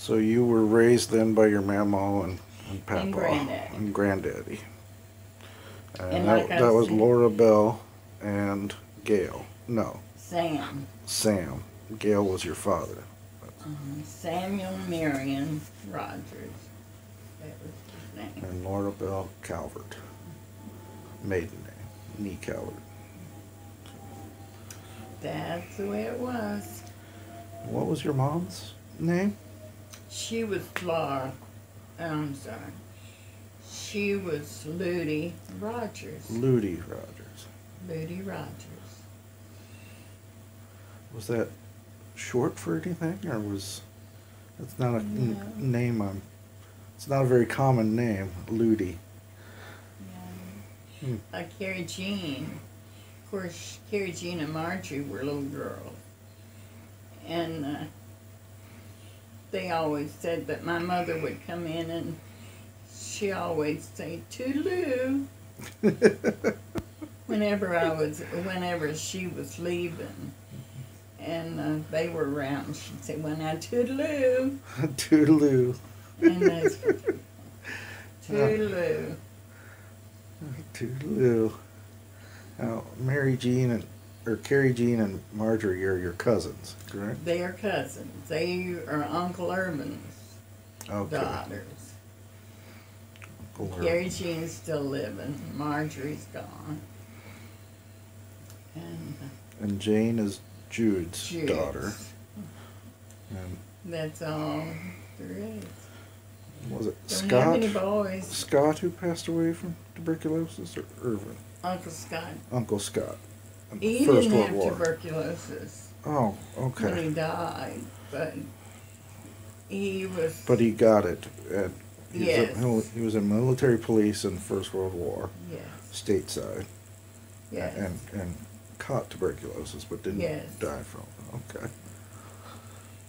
So you were raised then by your mama and papa And granddaddy. and granddaddy. And like that was said, Laura Bell and Gail. No, Sam. Sam. Gail was your father. Samuel Marion Rogers. That was his name. And Laura Bell Calvert. Maiden name. Nee Calvert. That's the way it was. What was your mom's name? She was Laura. I'm sorry. She was Ludi Rogers. Ludi Rogers. Ludi Rogers. Was that short for anything, or was it's not a name? It's not a very common name, Ludi. Yeah. Carrie Jean. Of course, Carrie Jean and Marjorie were little girls, and they always said that my mother would come in and she always say toodaloo whenever she was leaving. And they were around. She'd say, "Well, now, toodaloo." Toodaloo. And that's toodaloo. Toodaloo. Now, Carrie Jean and Marjorie are your cousins, correct? They are cousins. They are Uncle Urban's daughters. Uncle Carrie Jean's still living. Marjorie's gone. And Jane is Jude's daughter. And that's all there is. Was it Don't Scott? have any boys. Scott who passed away from tuberculosis, or Irvin? Uncle Scott. Uncle Scott. He First didn't World have War. tuberculosis Oh, when okay. he died, but he was. But he got it. Yes. He was in military police in the First World War, Yes. stateside, Yes. and caught tuberculosis, but didn't Yes. die from it. Okay.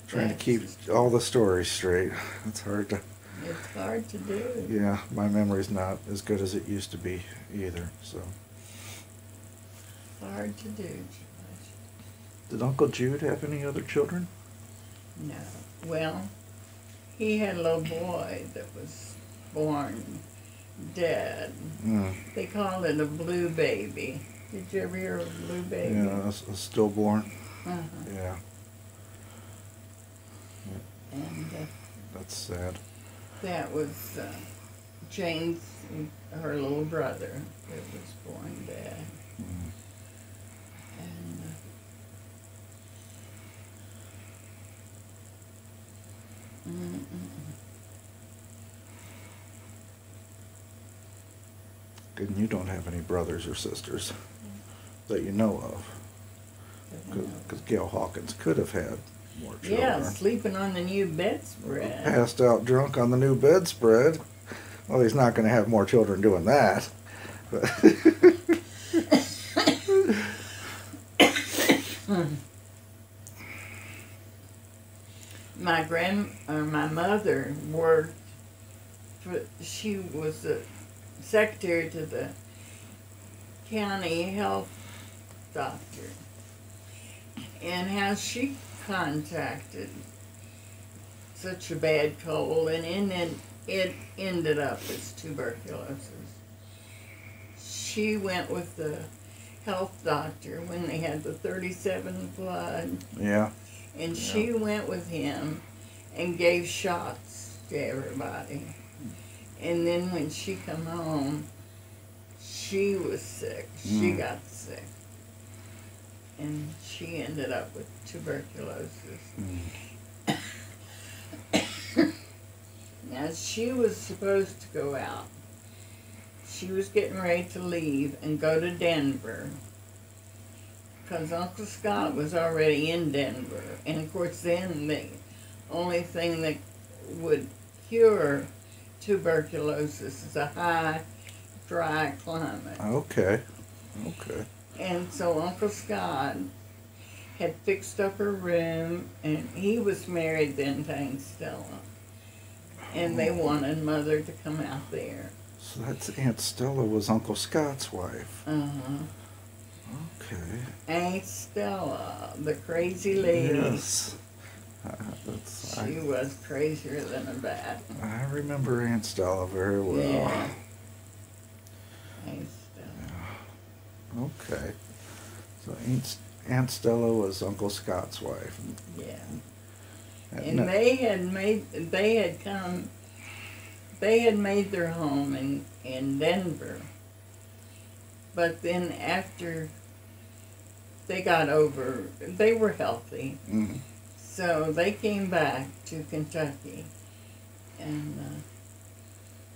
Trying to keep all the stories straight. It's hard to. It's hard to do. Yeah, my memory's not as good as it used to be either. So. Hard to do. Did Uncle Jude have any other children? No. Well, he had a little boy that was born dead. They called it a blue baby. Did you ever hear of a blue baby? Yeah, a stillborn. Yeah. And That's sad. that was Jane's, her little brother that was born dead. And you don't have any brothers or sisters that you know of. Because Gail Hawkins could have had more children. Yeah, sleeping on the new bedspread. Passed out drunk on the new bedspread. Well, he's not going to have more children doing that. But my mother worked. She was the secretary to the county health doctor, and how she contracted such a bad cold, and it ended up as tuberculosis. She went with the health doctor when they had the 37 flood. yeah. And she went with him and gave shots to everybody. And then when she come home, she was sick. She got sick. And she ended up with tuberculosis. Now, she was supposed to go out. She was getting ready to leave and go to Denver, because Uncle Scott was already in Denver. And of course then the only thing that would cure tuberculosis is a high, dry climate. Okay. And so Uncle Scott had fixed up her room, and he was married then to Aunt Stella. And they wanted Mother to come out there. So that's Aunt Stella was Uncle Scott's wife. Okay. Aunt Stella, the crazy lady. Yes. She was crazier than a bat. I remember Aunt Stella very well. Yeah. Aunt Stella. Okay. So Aunt Stella was Uncle Scott's wife. Yeah. And they had made their home in Denver. But then after they got over, they were healthy. Mm-hmm. So they came back to Kentucky and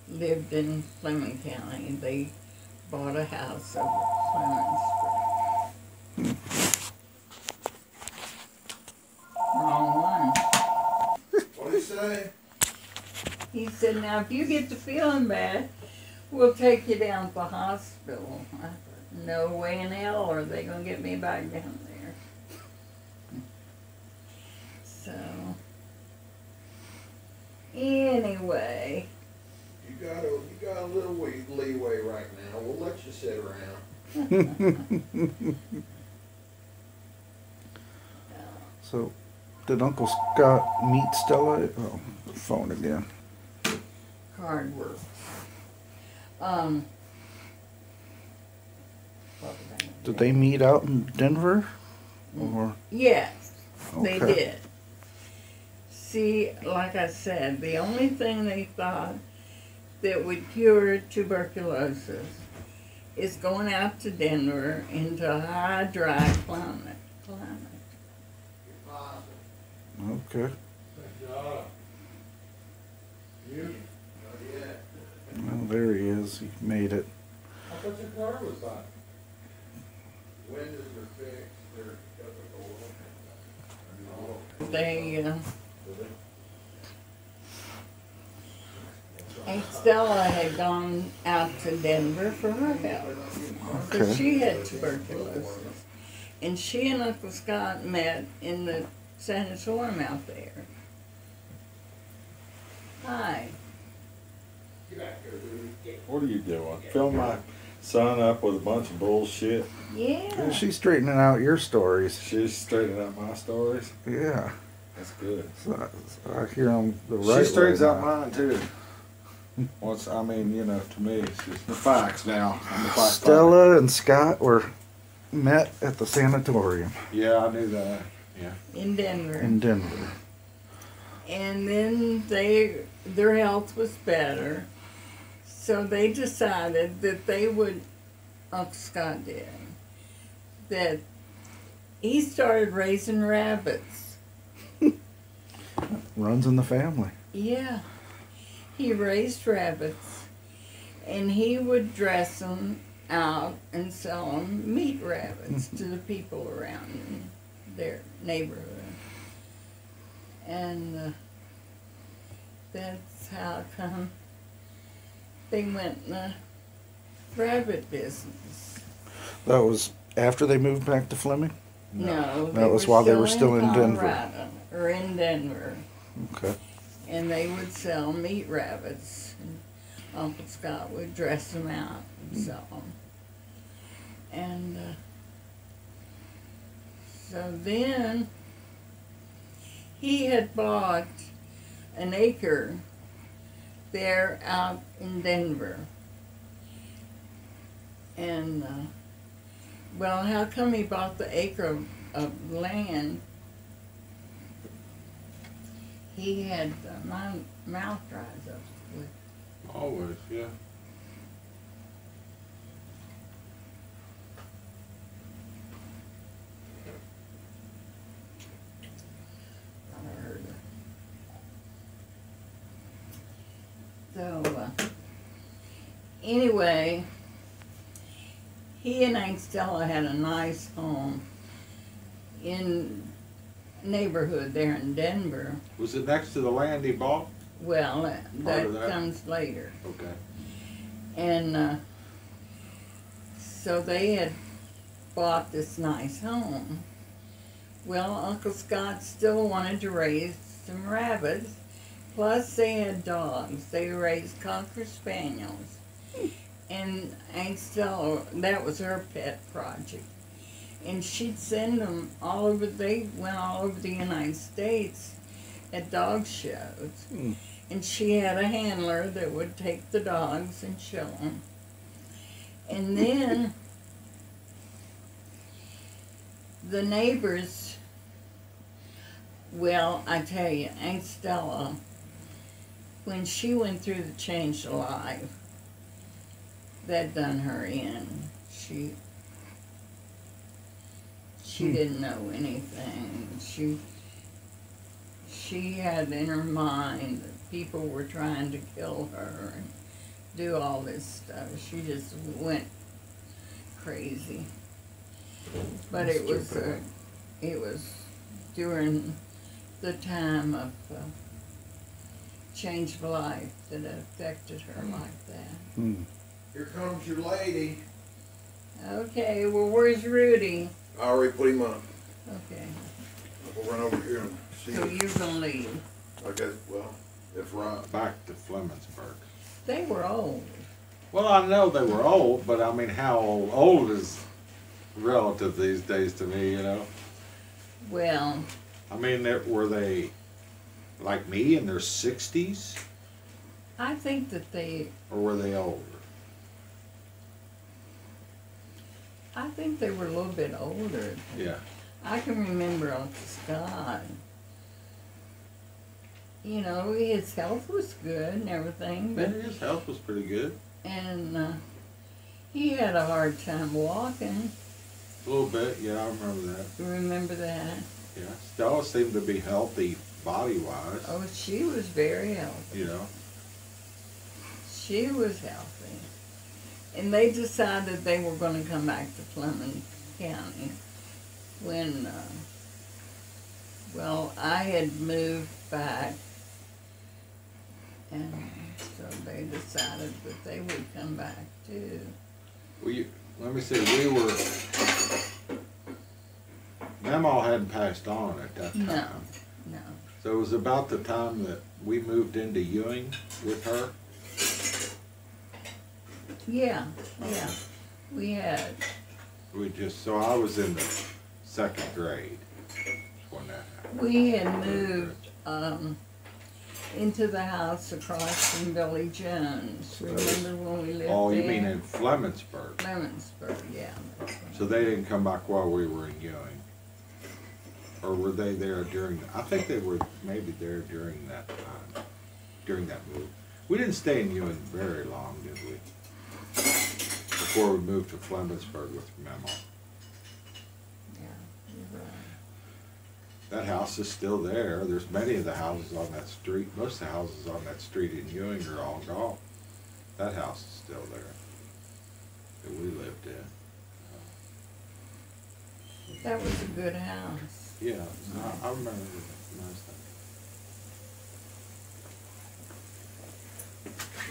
lived in Fleming County. They bought a house over Clemens Spring. Wrong one. What did he say? He said, now if you get to feeling bad, we'll take you down to the hospital. I thought, no way in hell are they going to get me back down there. So, anyway. You got a little leeway right now. We'll let you sit around. So, did Uncle Scott meet Stella? Oh, the phone again. Card works. Did they meet out in Denver? Or Yes, they Okay. did. See, like I said, the only thing they thought that would cure tuberculosis is going out to Denver into a high, dry climate. okay. Well, there he is. He made it. I thought your car was fine. Windows are fixed. They're Aunt Stella had gone out to Denver for her health. Okay. Because she had tuberculosis. And she and Uncle Scott met in the sanatorium out there. Hi. What are you doing? Fill my son up with a bunch of bullshit. Yeah. She's straightening out your stories. She's straightening out my stories. Yeah. That's good. So I hear them the right way. She straightens out now. mine too. To me, it's just the facts now. I'm the fact Stella and Scott were met at the sanatorium finder. Yeah, I knew that. Yeah. In Denver. in Denver. And then their health was better. So they decided that they would, Uncle Scott did, that he started raising rabbits. Runs in the family. Yeah. He raised rabbits and he would dress them out and sell them meat rabbits to the people around in their neighborhood. And that's how come they went in the rabbit business. That was after they moved back to Fleming? No, That was while they were still in Denver. Colorado, or in Denver. Okay. And they would sell meat rabbits. And Uncle Scott would dress them out and sell them. And so then he had bought an acre there out in Denver. And, well, how come he bought the acre of land? He had, my mouth dries up with. Always, yeah. I heard it. So, anyway, he and Aunt Stella had a nice home in neighborhood there in Denver. Was it next to the land he bought? Well, Part of that that. comes later. Okay. And so they had bought this nice home. Well, Uncle Scott still wanted to raise some rabbits, plus they had dogs. They raised Cocker Spaniels. And Aunt Stella, that was her pet project. And she'd send them all over, they went all over the United States at dog shows. And she had a handler that would take the dogs and show them. And then the neighbors, well, I tell you, Aunt Stella, when she went through the change of life, that done her in. She didn't know anything. She had in her mind that people were trying to kill her and do all this stuff. She just went crazy. But it was during the time of change of life that it affected her like that. Here comes your lady. Okay, well, where's Rudy? I already put him up. Okay, We'll run over here and see so him. you're gonna leave. I guess, well, if right. Back to Flemingsburg. They were old. Well, I know they were old, but I mean, how old? Old is relative these days to me, you know. Well, I mean, were they like me in their 60s, I think that or were they older? I think they were a little bit older. Yeah. I can remember Uncle Scott. You know, his health was good and everything, Yeah, but his health was pretty good. and he had a hard time walking. A little bit, yeah, I remember that. You remember that? Yeah. Stella seemed to be healthy body-wise, Oh, she was very healthy. you know. She was healthy. And they decided they were going to come back to Fleming County when, well, I had moved back, and so they decided that they would come back too. Let me see, Mamaw hadn't passed on at that time. No. So it was about the time that we moved into Ewing with her. Yeah. We had. So I was in the second grade when that happened. We had moved into the house across from Billy Jones. Remember when we lived there? Oh, you mean in Flemingsburg? Flemingsburg, yeah. That's right. So they didn't come back while we were in Ewing? Or were they there during, I think they were maybe there during that time, during that move. We didn't stay in Ewing very long, did we? Before we moved to Flemingsburg with Mama. Yeah, you're right. That house is still there. There's many of the houses on that street. Most of the houses on that street in Ewing are all gone. That house is still there that we lived in. That was a good house. Yeah, I remember the nice thing.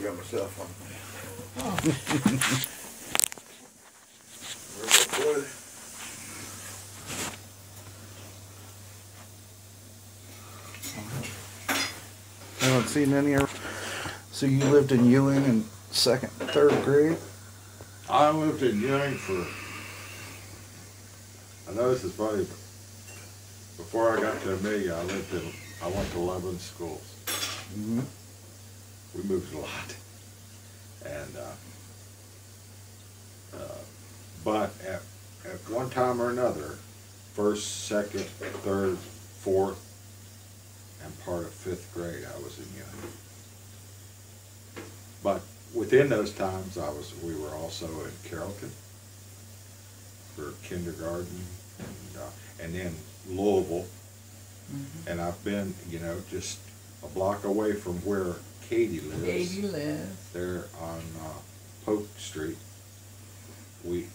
Got my cell phone. Oh, Where's that boy? I haven't seen any of. So you lived in Ewing in second, third grade? I lived in Ewing for, I know this is funny, but before I got to Amelia, I went to 11 schools. Mm-hmm. We moved a lot. And, but at one time or another, first, second, third, fourth, and part of fifth grade, I was in Ewing. But within those times, we were also in Carrollton for kindergarten, and then Louisville. mhm. And I've been, just a block away from where Katie lives. Katie lives. There on Polk Street. It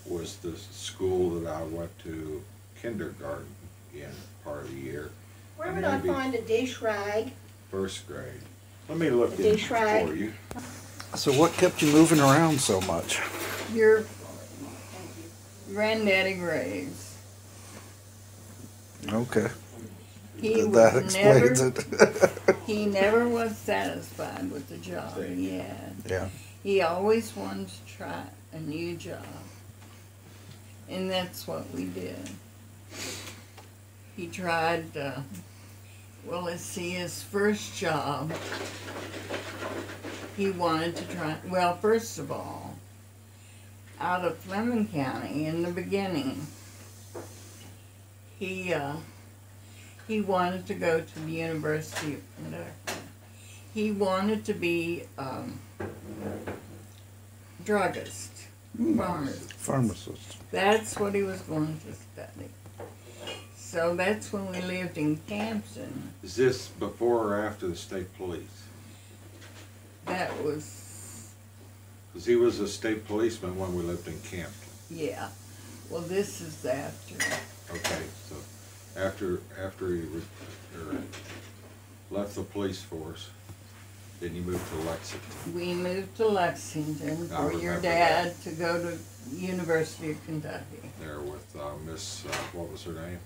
was the school that I went to kindergarten in part of the year. Where And would I maybe find a dish rag? First grade. Let me look A in dish rag. for you. So what kept you moving around so much? Your granddaddy Graves. Okay. He That was explains never, it. he never was satisfied with the job he had. Yeah. He always wanted to try a new job. And that's what we did. He tried, well, let's see, his first job, he wanted to try, well, first of all, out of Fleming County in the beginning, he wanted to go to the University of Kentucky. He wanted to be druggist, Pharmacist. That's what he was going to study. So that's when we lived in Campton. Is this before or after the state police? That was, Because he was a state policeman when we lived in Campton. yeah. Well, this is after. Okay, so after he left the police force, then you moved to Lexington. We moved to Lexington I for your remember dad that. to go to University of Kentucky. There with Miss, what was her name?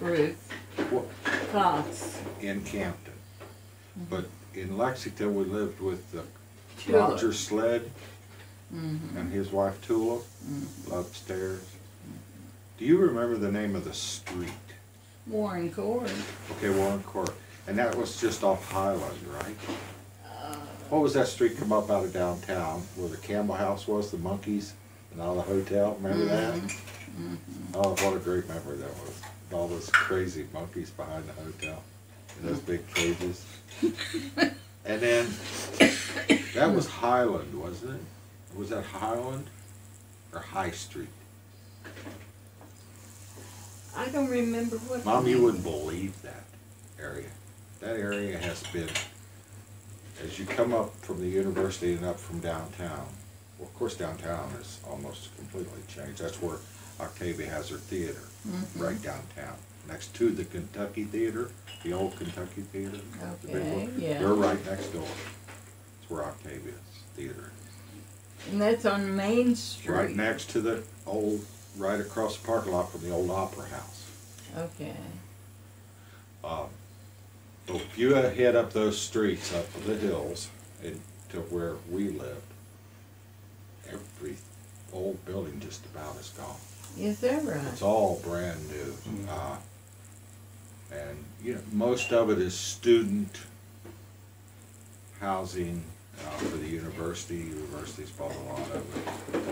Ruth What? Cox. In Campton. But in Lexington, we lived with Tulip. Roger Sled Mm-hmm. and his wife Tulip upstairs. Do you remember the name of the street? Warren Court. Okay, Warren Court. And that was just off Highland, right? What was that street come up out of downtown where the Campbell House was, the Monkeys, and all the hotel? Remember that? Oh, what a great memory that was. All those crazy monkeys behind the hotel in those big cages. And then that was Highland, wasn't it? Was that Highland or High Street? I don't remember what. Mom, the you name- wouldn't believe that area. That area has been, as you come up from the university and up from downtown, well, of course, downtown is almost completely changed. That's where Octavia has her theater, right downtown, next to the Kentucky Theater, the old Kentucky Theater. The big Okay, one. yeah. They're right next door. That's where Octavia's theater is. And that's on Main Street. Right next to the old, right across the parking lot from the old Opera House. Okay. So if you head up those streets, up the hills, and to where we lived, every old building just about is gone. Is that right? It's all brand new. And, you know, most of it is student housing for the university. University's bought a lot of it.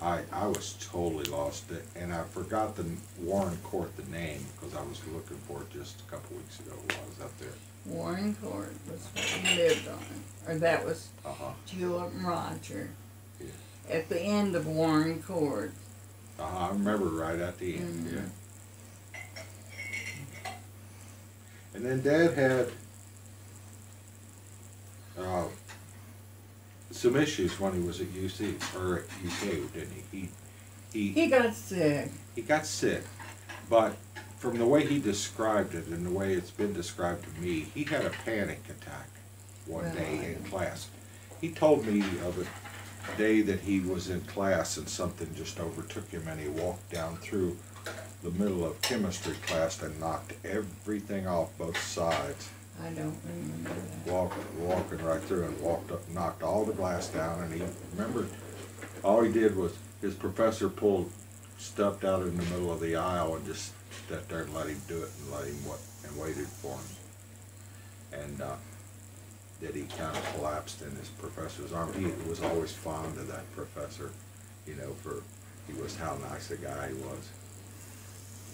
I was totally lost, and I forgot the Warren Court, the name, because I was looking for it just a couple weeks ago while I was up there. Warren Court was what we lived on. Or that was Tulip and Roger. Yeah. At the end of Warren Court. I remember right at the end, yeah. And then Dad had some issues when he was at UC, or at UK, didn't he? He got sick. He got sick, but from the way he described it and the way it's been described to me, he had a panic attack one day in class. He told me of a day that he was in class and something just overtook him and he walked down through the middle of chemistry class and knocked everything off both sides. I don't remember that. Walking right through and walked up, knocked all the glass down, and he remembered all he did was his professor stepped out in the middle of the aisle and just sat there and let him do it and and waited for him. And that he kind of collapsed in his professor's arm. He was always fond of that professor, you know, he was how nice a guy he was.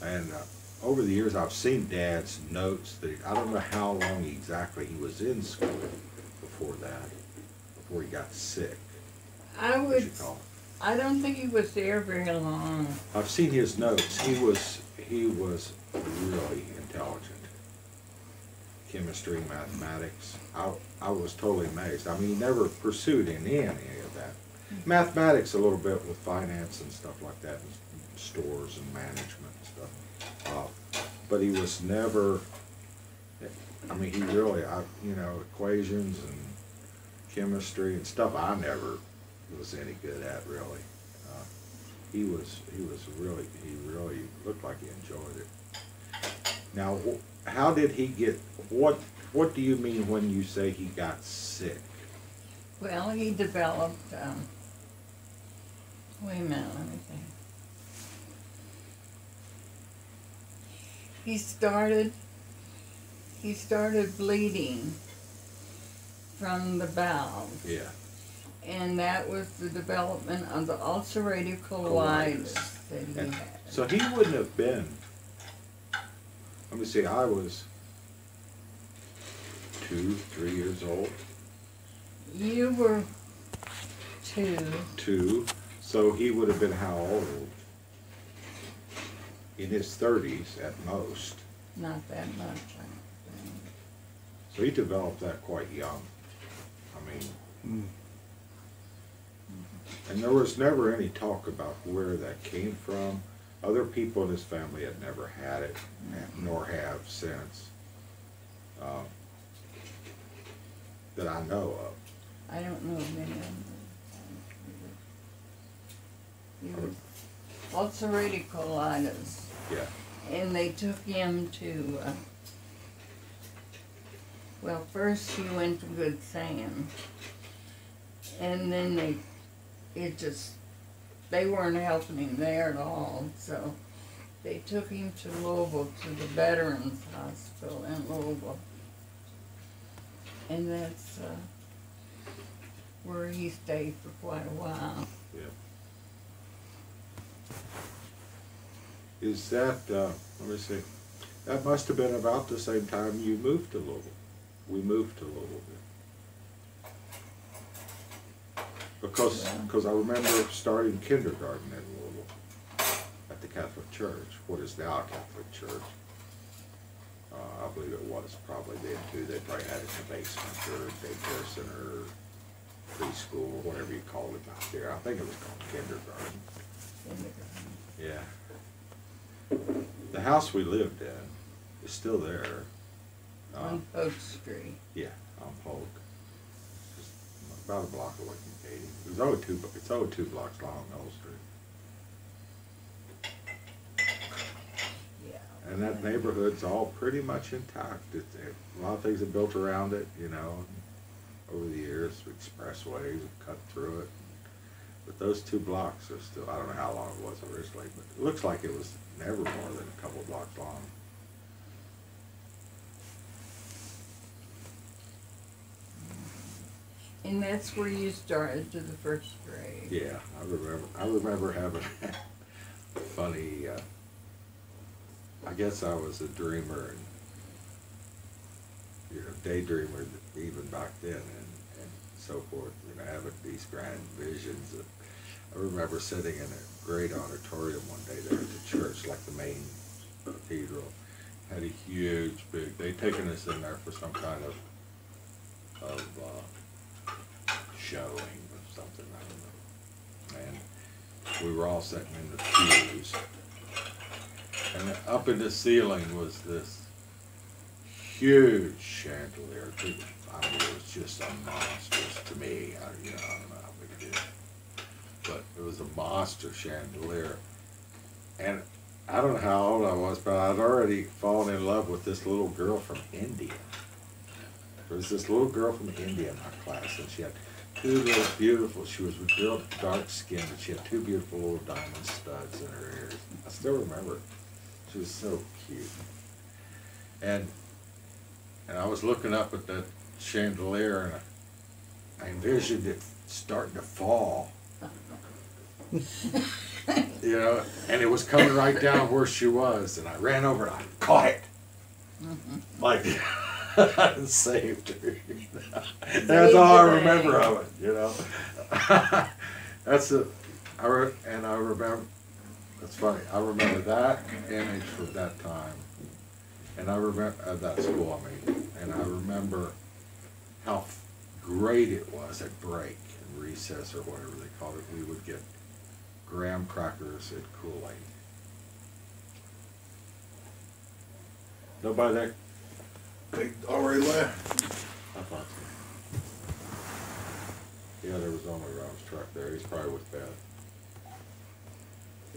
And over the years, I've seen Dad's notes that I don't know how long exactly he was in school before he got sick. I don't think he was there very long. I've seen his notes. He was really intelligent. Chemistry, mathematics. I was totally amazed. I mean, he never pursued any of that. Mathematics a little bit with finance and stuff like that, and stores and management and stuff. But he was never, I mean, he really, equations and chemistry and stuff I never was any good at, really. He really looked like he enjoyed it. Now, how did he get, what do you mean when you say he got sick? Well, he developed Wait a minute, let me think. He started bleeding from the valve. Yeah. And that was the development of the ulcerative colitis that he And had. so he wouldn't have been, let me see, I was 2, 3 years old. You were 2. 2, so he would have been how old? In his 30s at most. Not that much, I don't think. So he developed that quite young. I mean, and there was never any talk about where that came from. Other people in his family had never had it, nor have since, that I know of. I don't know of any of them. He was ulcerative colitis. Yeah. And they took him to, well, first he went to Good Sam. And then they weren't helping him there at all. So they took him to Louisville, to the Veterans Hospital in Louisville. And that's where he stayed for quite a while. Yeah. Is that, let me see, that must have been about the same time you moved to Louisville. We moved to Louisville. Because I remember starting kindergarten in Louisville at the Catholic Church, what is now a Catholic Church. I believe it was probably then too. They probably had it in the basement or daycare center, preschool, whatever you called it out there. I think it was called kindergarten. Yeah. The house we lived in is still there. On Polk Street. Yeah, on Polk. Just about a block away from Katy. It's only 2 blocks long, the whole street. Yeah. And that neighborhood's all pretty much intact. A lot of things have built around it, you know, over the years, expressways have cut through it. But those 2 blocks are still, I don't know how long it was originally, but it looks like it was never more than a couple blocks long. And that's where you started to the first grade. Yeah, I remember having funny, I guess I was a dreamer and, you know, daydreamer even back then and so forth, you know, having these grand visions. I remember sitting in a great auditorium one day there at the church, like the main cathedral, had a huge big, they'd taken us in there for some kind of showing or something, I don't know. And we were all sitting in the pews. And up in the ceiling was this huge chandelier. I mean, it was just a monstrous to me. I don't know how big it is. But it was a monster chandelier. And I don't know how old I was, but I'd already fallen in love with this little girl from India. There was this little girl from India in my class, and she had 2 little beautiful, she was real dark skinned, and she had 2 beautiful little diamond studs in her ears. I still remember it. She was so cute. And I was looking up at that chandelier, and I envisioned it starting to fall. You know, and it was coming right down where she was, and I ran over and I caught it. Like, I saved her. That's all I remember of it, you know. That's it. I remember, that's funny, I remember that image from that time. And I remember, at that school, I mean, and I remember how great it was at break and recess or whatever they called it. We would get graham crackers and Kool-Aid. Nobody there? They already left. I thought so. Yeah, there was only Rob's truck there. He's probably with Beth.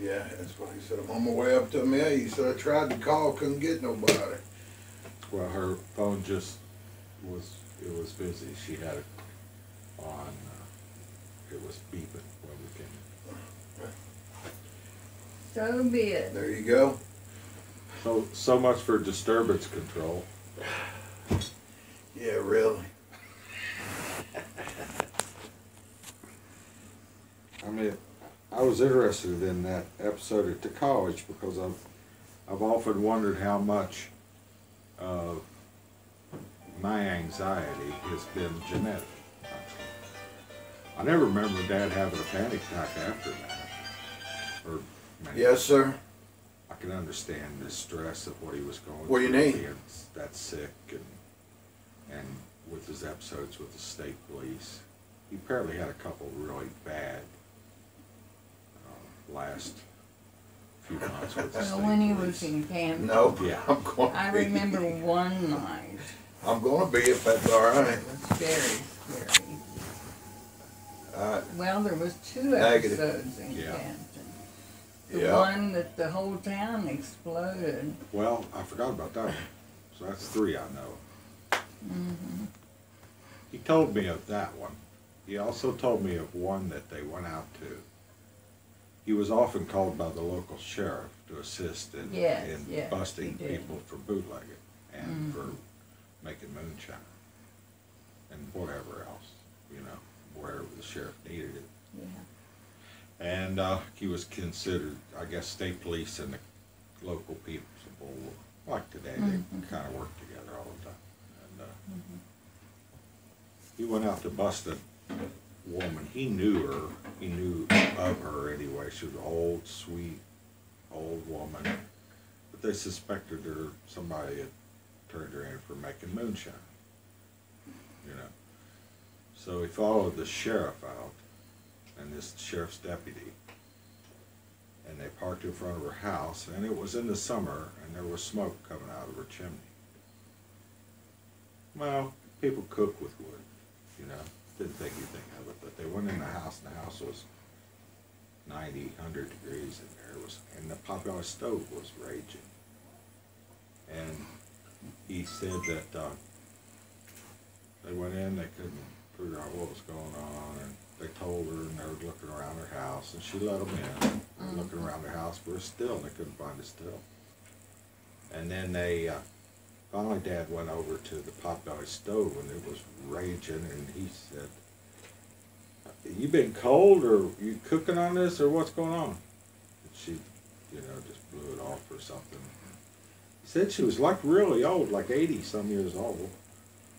Yeah, that's what he said. I'm on my way up to me. He said I tried to call, couldn't get nobody. Well, her phone just was busy. She had it on, it was beeping when we came. So be it. There you go. So much for disturbance control. Yeah, really. I mean, I was interested in that episode at the college because I've often wondered how much of my anxiety has been genetic. I never remember Dad having a panic attack after that. Or maybe Yes, sir. I can understand the stress of what he was going What do you through, need? being that sick, and with his episodes with the state police. He apparently had a couple really bad last few months with the Well, state when he police. was in camp, No, Yeah. I'm going to I be. remember one night. I'm going to be if that's all right. It was very scary. Uh, Well, there was 2 Negative. episodes in Yeah. Canton. The Yeah. one that the whole town exploded. Well, I forgot about that one. So that's 3 I know. He told me of that one. He also told me of one that they went out to. He was often called by the local sheriff to assist in, Yes, in yes, busting he did. people for bootlegging and for making moonshine and whatever else, you know, wherever the sheriff needed it. Yeah. And he was considered, I guess, state police and the local people, like today, they kind of work together all the time. And he went out to bust a woman. He knew her. He knew of her anyway. She was an old, sweet, old woman. But they suspected her, somebody had turned her in for making moonshine. You know. So he followed the sheriff out and this sheriff's deputy. And they parked in front of her house, and it was in the summer, and there was smoke coming out of her chimney. Well, people cook with wood, you know, didn't think anything of it, but they went in the house, and the house was 90, 100 degrees in there, and the pot-bellied stove was raging. And he said that they went in, they couldn't figure out what was going on, and they told her, and they were looking around her house, and she let them in. They were looking around her house for a still, and they couldn't find a still. And then they, finally Dad went over to the pot-bellied stove, and it was raging, and he said, "You been cold, or you cooking on this, or what's going on?" And she, you know, just blew it off or something. He said she was like really old, like 80-some years old,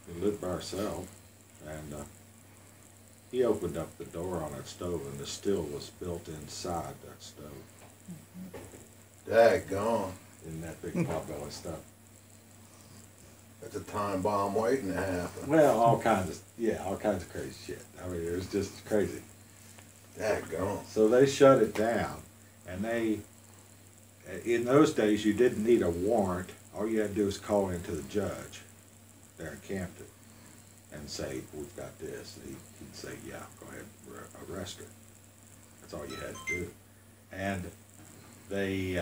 and lived by herself, and he opened up the door on that stove, and the still was built inside that stove. daggone. In that big pot-bellied stuff. That's a time bomb waiting to happen. Well, all kinds of crazy shit. I mean, it was just crazy. Daggone. So they shut it down, and in those days, you didn't need a warrant. All you had to do was call into the judge there in Campton and say, "We've got this." And he'd say, "Yeah, go ahead and arrest her." That's all you had to do. And they,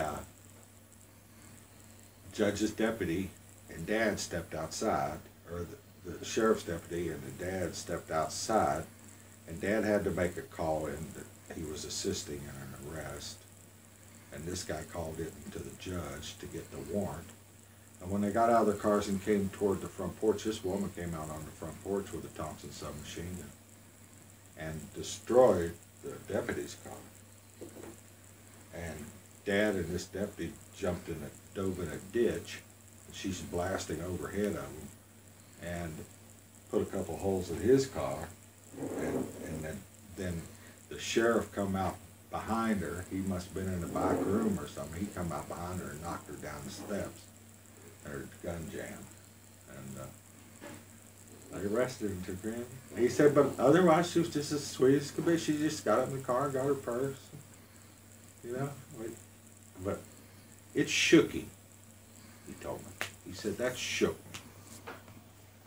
judge's deputy and Dad stepped outside, or the sheriff's deputy and the dad stepped outside, and Dad had to make a call in that he was assisting in an arrest. And this guy called it to the judge to get the warrant. And when they got out of their cars and came toward the front porch, this woman came out on the front porch with a Thompson submachine gun and destroyed the deputy's car. And Dad and this deputy dove in a ditch, and she's blasting overhead of him, and put a couple holes in his car, and then the sheriff come out behind her. He must have been in the back room or something. He come out behind her and knocked her down the steps. Her gun jammed, and they arrested her and took her in. And he said, but otherwise she was just as sweet as could be. She just got up in the car and got her purse, you know. But it shook him. He told me. He said that shook me.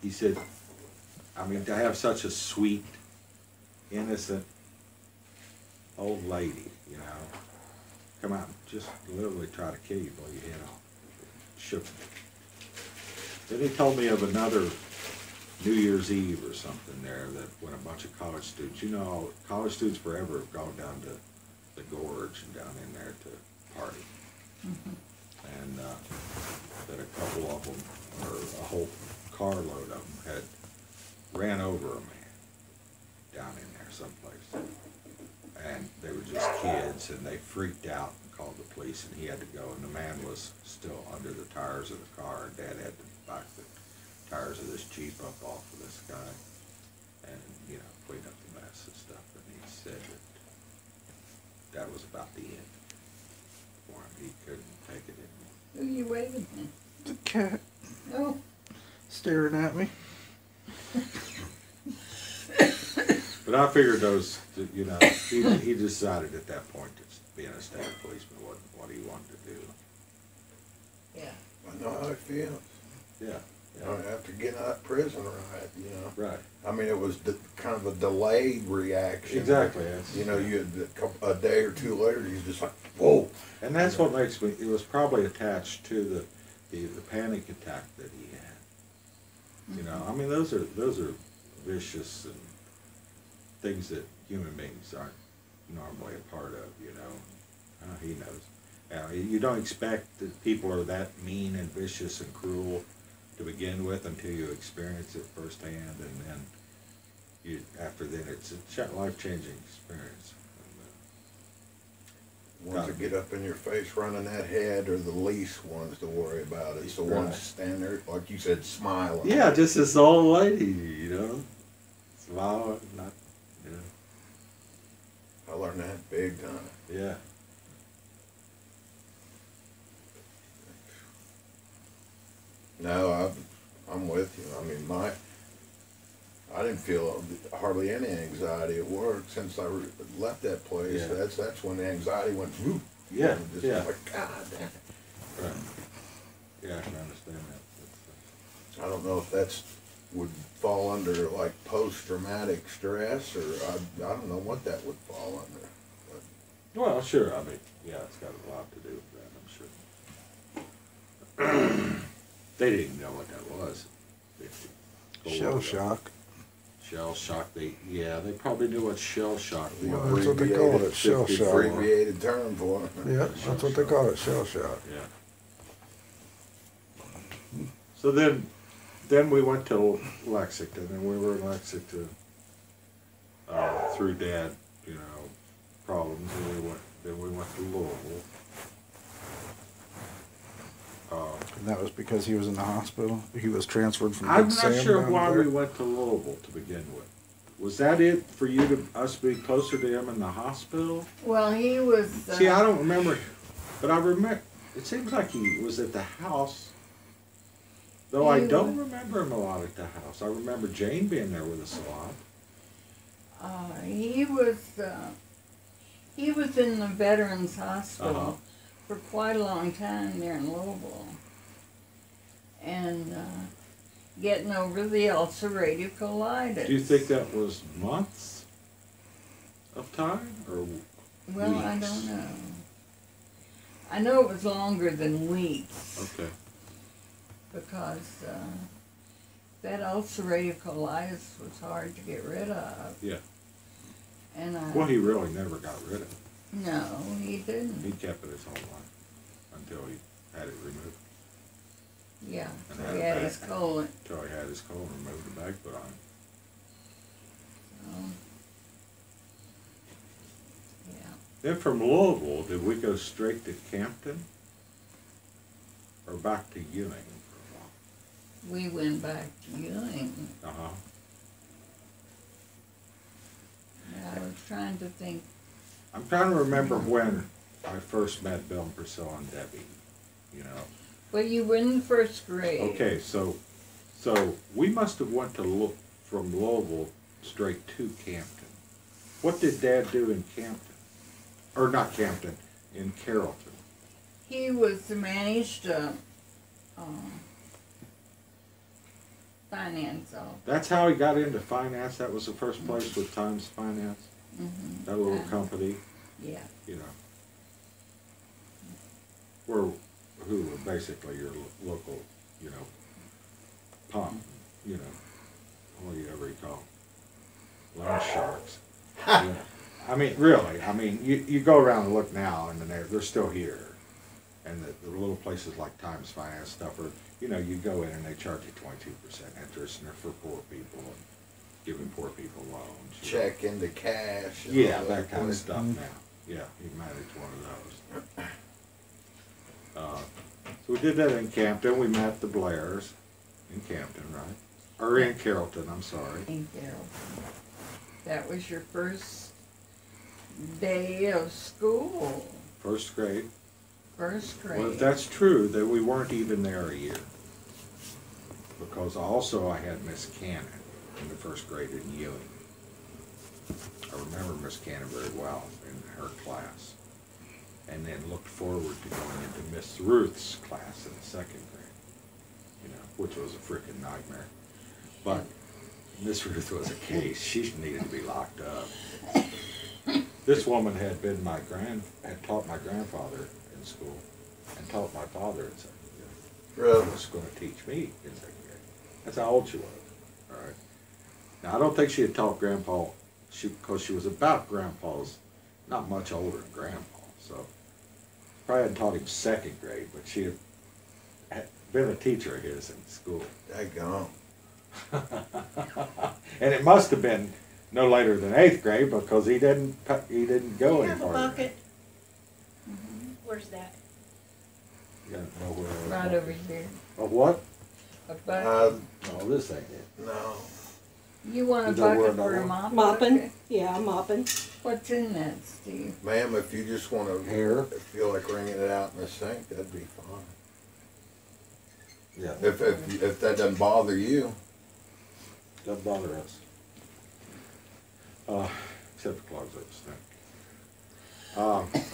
He said, I mean, to have such a sweet, innocent old lady, you know, come out and just literally try to kill you, blow your head off. It shook me. Then he told me of another New Year's Eve or something there, that when a bunch of college students, you know, college students forever have gone down to the gorge and down in there to party. And that a couple of them, or a whole carload of them, had ran over a man down in there someplace. And they were just kids, and they freaked out and called the police, and he had to go. And the man was still under the tires of the car, and Dad had to back the tires of this Jeep up off of this guy and, you know, clean up the mess and stuff. And he said that was about the end for him. He couldn't take it anymore. Who are you waving at? The cat Oh, staring at me. But I figured those, you know, he decided at that point that being a state policeman wasn't what he wanted to do. yeah. I know how it feels. Yeah. You know, after getting out of prison, right, you know. Right. I mean, it was kind of a delayed reaction. Exactly. You know, you had a day or two later, you're just like, whoa. And that's what makes me, it was probably attached to the panic attack that he had. You know, I mean, those are vicious and things that human beings aren't normally a part of, you know. He knows. You don't expect that people are that mean and vicious and cruel to begin with until you experience it firsthand, and then after then it's a life-changing experience. Ones that get up in your face running that head are the least ones to worry about. It's the ones standing there, like you said, smiling. Yeah, just this old lady, you know, smiling, not, you know. I learned that big time. Yeah. No, I'm with you. I mean, I didn't feel hardly any anxiety at work since I left that place. Yeah. That's when the anxiety went whoop. Yeah, Just yeah. like, God damn. Right. Yeah, I can understand that. I don't know if that's would fall under like post-traumatic stress, or I don't know what that would fall under. But Well, sure, I mean, yeah, it's got a lot to do with that, I'm sure. They didn't know what that was. Shell shock. Shell shock, they probably knew what shell shock was. Well, that's what they call it, shell shock. abbreviated term for it. Yeah, that's what they call it, shell shock. Yeah. So then we went to Lexington, and we were in Lexington through Dad, you know, problems, and then we went to Louisville. And that was because he was in the hospital? He was transferred from I'm Big not Sam sure down why there? we went to Louisville to begin with. Was that it for you to us be closer to him in the hospital? Well, he was. See, I don't remember, but I remember. It seems like he was at the house, though I don't remember him a lot at the house. I remember Jane being there with us a lot. He was in the Veterans Hospital for quite a long time there in Louisville, and getting over the ulcerative colitis. Do you think that was months of time, or Well, weeks? I don't know. I know it was longer than weeks Okay. because that ulcerative colitis was hard to get rid of. Yeah. And Well, he really never got rid of it. no, he didn't. He kept it his whole life until he had it removed. Yeah, And so had he it had back. his colon. Until he had his colon removed, the bag put on. So, yeah. Then from Louisville, did we go straight to Campton? Or back to Ewing for We went back to Ewing. a while? And I was trying to think. I'm trying to remember when I first met Bill and Priscilla and Debbie, you know. Well, you were in the first grade. Okay, so we must have went to from Louisville straight to Campton. What did Dad do in Campton? Or not Campton, in Carrollton? He was managed finance office. That's how he got into finance. That was the first place with Times Finance. Mm-hmm. That little company, Yeah. you know, who were basically your local, you know, pump, you know, what do you ever call them? Loan sharks. Yeah. I mean, really, I mean, you go around and look now, and they're still here. And the little places like Times Finance stuff, or, you know, you go in and they charge you 22% interest, and they're for poor people, and giving poor people loans. Check into cash. And Yeah, all that kind of good. stuff now. Yeah, you manage one of those. So we did that in Campton. We met the Blairs in Campton, right? Or in Carrollton, I'm sorry. In Carrollton. That was your first day of school. First grade. First grade. Well, if that's true, then we weren't even there a year. Because also I had Miss Cannon in the first grade in Ewing. I remember Miss Cannon very well in her class. And then looked forward to going into Miss Ruth's class in the second grade. You know, which was a freaking nightmare. But Miss Ruth was a case. She needed to be locked up. This woman had taught my grandfather in school and taught my father in second grade. Really? Was going to teach me in second grade. That's how old she was. All right. Now I don't think she had taught Grandpa, because she was about Grandpa's, not much older than Grandpa. So probably hadn't taught him second grade, but she had been a teacher of his in school. Daggone. And it must have been no later than 8th grade, because he didn't go Do you any have a farther. bucket? Where's that? Yeah, nowhere. Right over here. A what? A bucket. No, this ain't it. No. You want a Is that where bucket for a I'm mop? Mopping? bucket? Yeah, mopping. What's in that, Steve? Ma'am, if you just want to Hair. feel like wringing it out in the sink, that'd be fine. Yeah. If that doesn't bother you. Doesn't bother us. Except for clogs up the snake.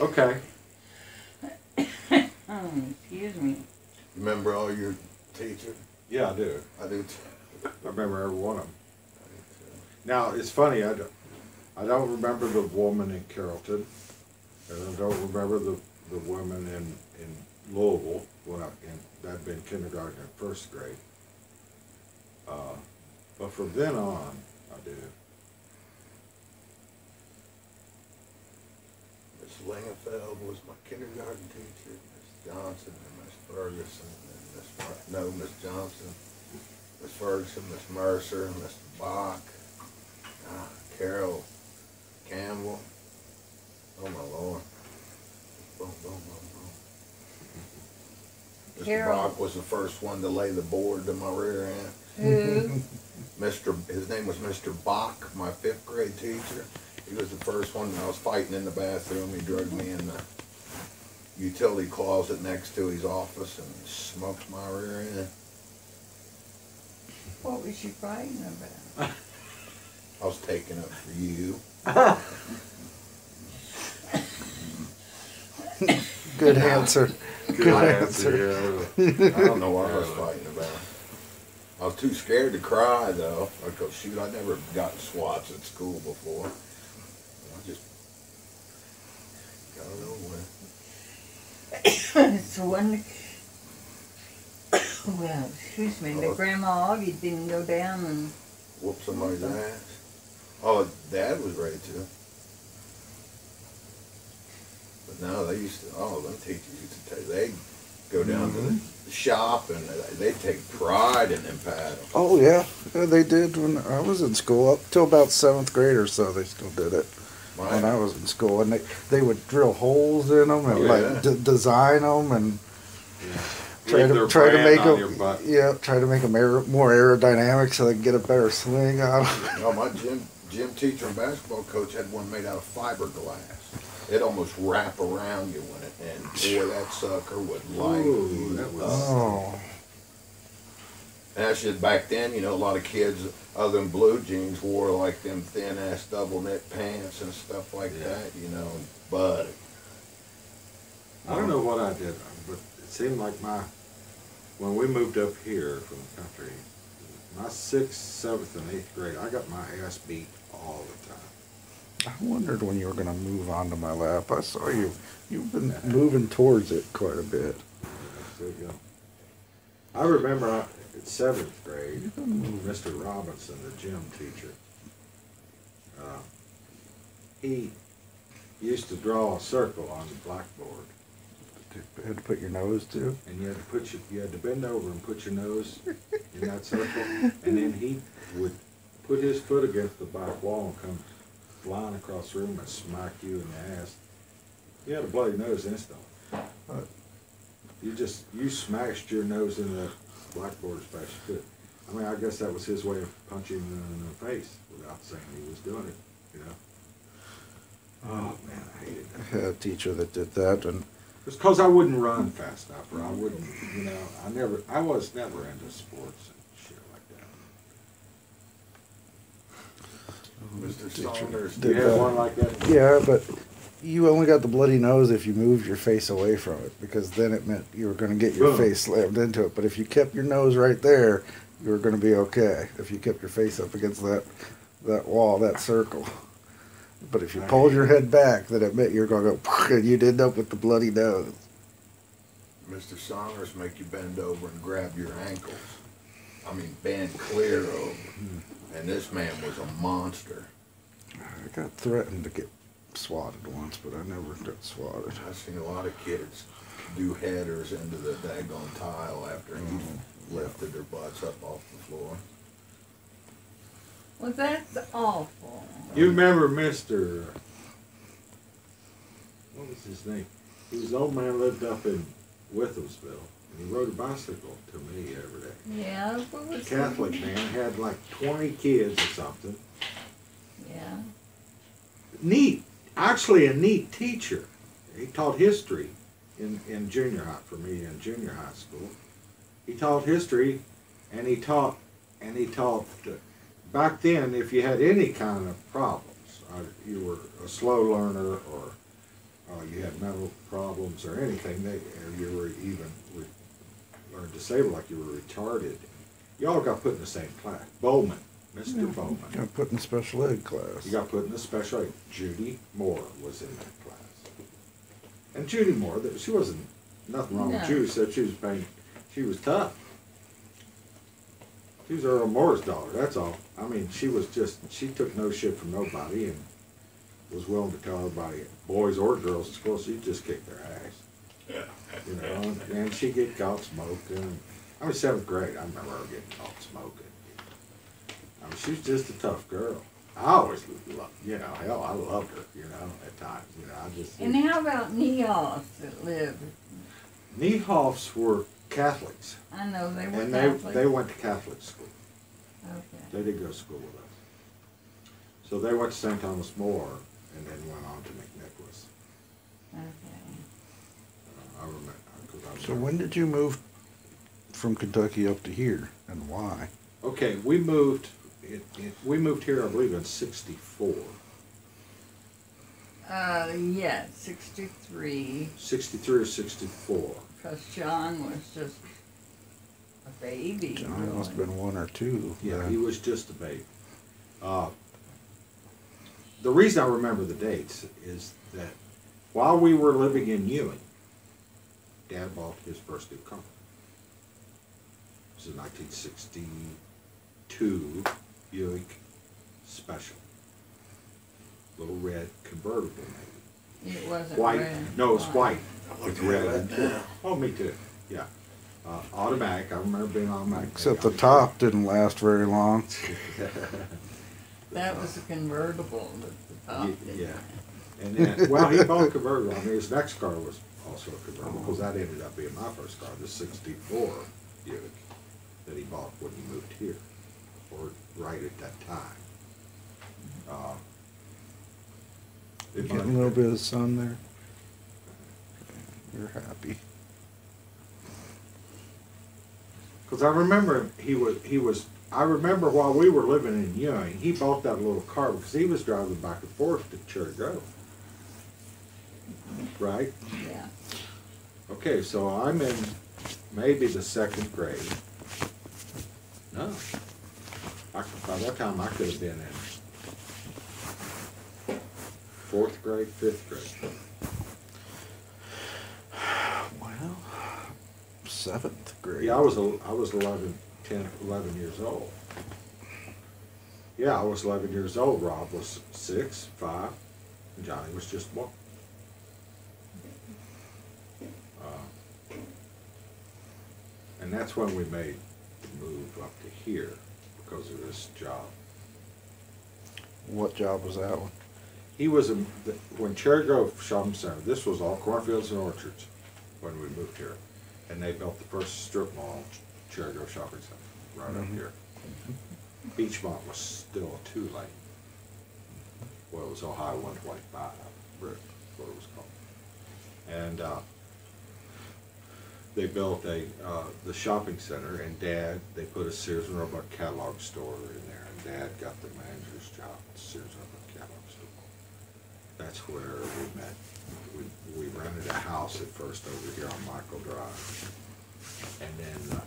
Okay. Oh, excuse me. Remember all your teachers? Yeah, I do. I do too. I remember every one of them. I do too. Now, it's funny, I don't remember the woman in Carrollton, and I don't remember the woman in Louisville, that'd been kindergarten and first grade. But from then on, I do. Miss Lingefeld was my kindergarten teacher. Miss Johnson and Miss Ferguson and Miss Johnson, Miss Ferguson, Miss Mercer, Mr. Bach, Carol Campbell. Oh my Lord. Boom, boom, boom, boom. Mr. Carol. Bach was the first one to lay the board to my rear end. Who? His name was Mr. Bach, my 5th grade teacher. He was the first one. I was fighting in the bathroom. He drugged me in the utility closet next to his office and smoked my rear end. What was you fighting about? I was taking up for you. Good answer. Good answer. Yeah. I don't know what I was fighting about. I was too scared to cry though, because shoot, I'd never gotten swats at school before. I just got it over with. So when, well, excuse me, the Grandma Augie didn't go down and Whoop somebody's ass. Oh, Dad was ready to. But no, them teachers used to take, they'd go down to the shop and they'd take pride in them paddles. Oh yeah, they did when I was in school. Up till about 7th grade or so, they still did it. When I was in school, and they would drill holes in them and design them and try to make them try to make them more aerodynamic so they can get a better swing out of them. Oh, my gym teacher and basketball coach had one made out of fiberglass. It almost wrap around you when and boy, that sucker would light you that was- up. Oh, And that's just back then, you know, a lot of kids, other than blue jeans, wore like them thin-ass double knit pants and stuff like that, you know, but... I don't know what I did, but it seemed like when we moved up here from the country, my 6th, 7th, and 8th grade, I got my ass beat all the time. I wondered when you were going to move onto my lap. I saw you. You've been moving towards it quite a bit. There you go. I remember in 7th grade, Mr. Robinson, the gym teacher, used to draw a circle on the blackboard, You had to put your nose to. and you had to bend over and put your nose in that circle, and then he would put his foot against the back wall and come flying across the room and smack you in the ass. You had a bloody nose instantly. You smashed your nose in the blackboard as fast as you could. I mean, I guess that was his way of punching you in the face without saying he was doing it, you know. Oh man, I hated that. I had a teacher that did that, and It's because I wouldn't run fast enough, or I wouldn't, you know, I was never into sports and shit like that. Mr. Saunders Did you have one like that? yeah, but you only got the bloody nose if you moved your face away from it, because then it meant you were going to get your Boom. face slammed into it. But if you kept your nose right there, you were going to be okay. If you kept your face up against that wall, that circle. But if you pulled your head back, then it meant you were going to go, and you'd end up with the bloody nose. Mr. Saunders make you bend over and grab your ankles. I mean, bend clear over. And this man was a monster. I got threatened to get swatted once, but I never got swatted. I've seen a lot of kids do headers into the daggone tile after he lifted their butts up off the floor. Well, that's awful. You remember Mr. What was his name? He was an old man, lived up in Withamsville, and he rode a bicycle to me every day. Yeah, what was Catholic man, had like 20 kids or something. Yeah. Neat, actually a neat teacher. He taught history in junior high, for me in junior high school. He taught history, and he taught back then, if you had any kind of problems, you were a slow learner, or you had mental problems or anything, or you were even or disabled, like you were retarded, you all got put in the same class. Bowman, Mr. Bowman. Got put in special ed class. You got put in the special ed. Judy Moore was in that class. And Judy Moore, she wasn't, nothing wrong with No. Judy, except she was tough. She was Earl Moore's daughter, that's all. I mean, she took no shit from nobody and was willing to tell everybody, boys or girls at school, she'd just kick their ass. Yeah. You know, and she'd get caught smoking. I was 7th grade, I remember her getting caught smoking. I mean, she was just a tough girl. I always loved, you know, hell, I loved her, you know, at times. You know, I just. And how about Neos that lived? Niehoffs were Catholics. I know they were And Catholic. they went to Catholic school. Okay. They did go to school with us. So they went to St. Thomas More and then went on to McNicholas. Okay. I remember. 'Cause I So remember. when did you move from Kentucky up to here, and why? Okay, we moved here, I believe, in '64. Yeah, 63. 63 or 64. Because John was just a baby. John must have really. been 1 or 2. Yeah, then. he was just a baby. The reason I remember the dates is that while we were living in Ewing, Dad bought his first new car. It was a 1962 Buick Special. Little red convertible, maybe. It wasn't White. red. No, it's white. With Looking at red. it now. Oh, me too. Yeah. Automatic. I remember being automatic. Except the top didn't last very long. That was a convertible that the top did. Yeah. And then, well, he bought a convertible. I mean, his next car was also a convertible, because that ended up being my first car, the '64 Buick that he bought when he moved here, or right at that time. You getting a little bit of sun there? You're happy. Because I remember I remember while we were living in Ewing, he bought that little car because he was driving back and forth to Cherry Grove. Right? Yeah. Okay, so I'm in maybe the 2nd grade. No. By that time I could have been in 4th grade, 5th grade. Well, 7th grade. Yeah, I was 11 years old. Yeah, I was 11 years old. Rob was 6, 5. Johnny was just one. And that's when we made the move up to here because of this job. What job was that one? He was when Cherry Grove Shopping Center. This was all cornfields and orchards when we moved here, and they built the first strip mall, Cherry Grove Shopping Center, right up here. Beachmont was still a 2-lane. Well, it was Ohio 125, Brick, what it was called. And they built the shopping center, and Dad, they put a Sears and Roebuck catalog store in there, and Dad got the manager's job at Sears and Roebuck catalog store. That's where we met. We rented a house at first over here on Michael Drive, and then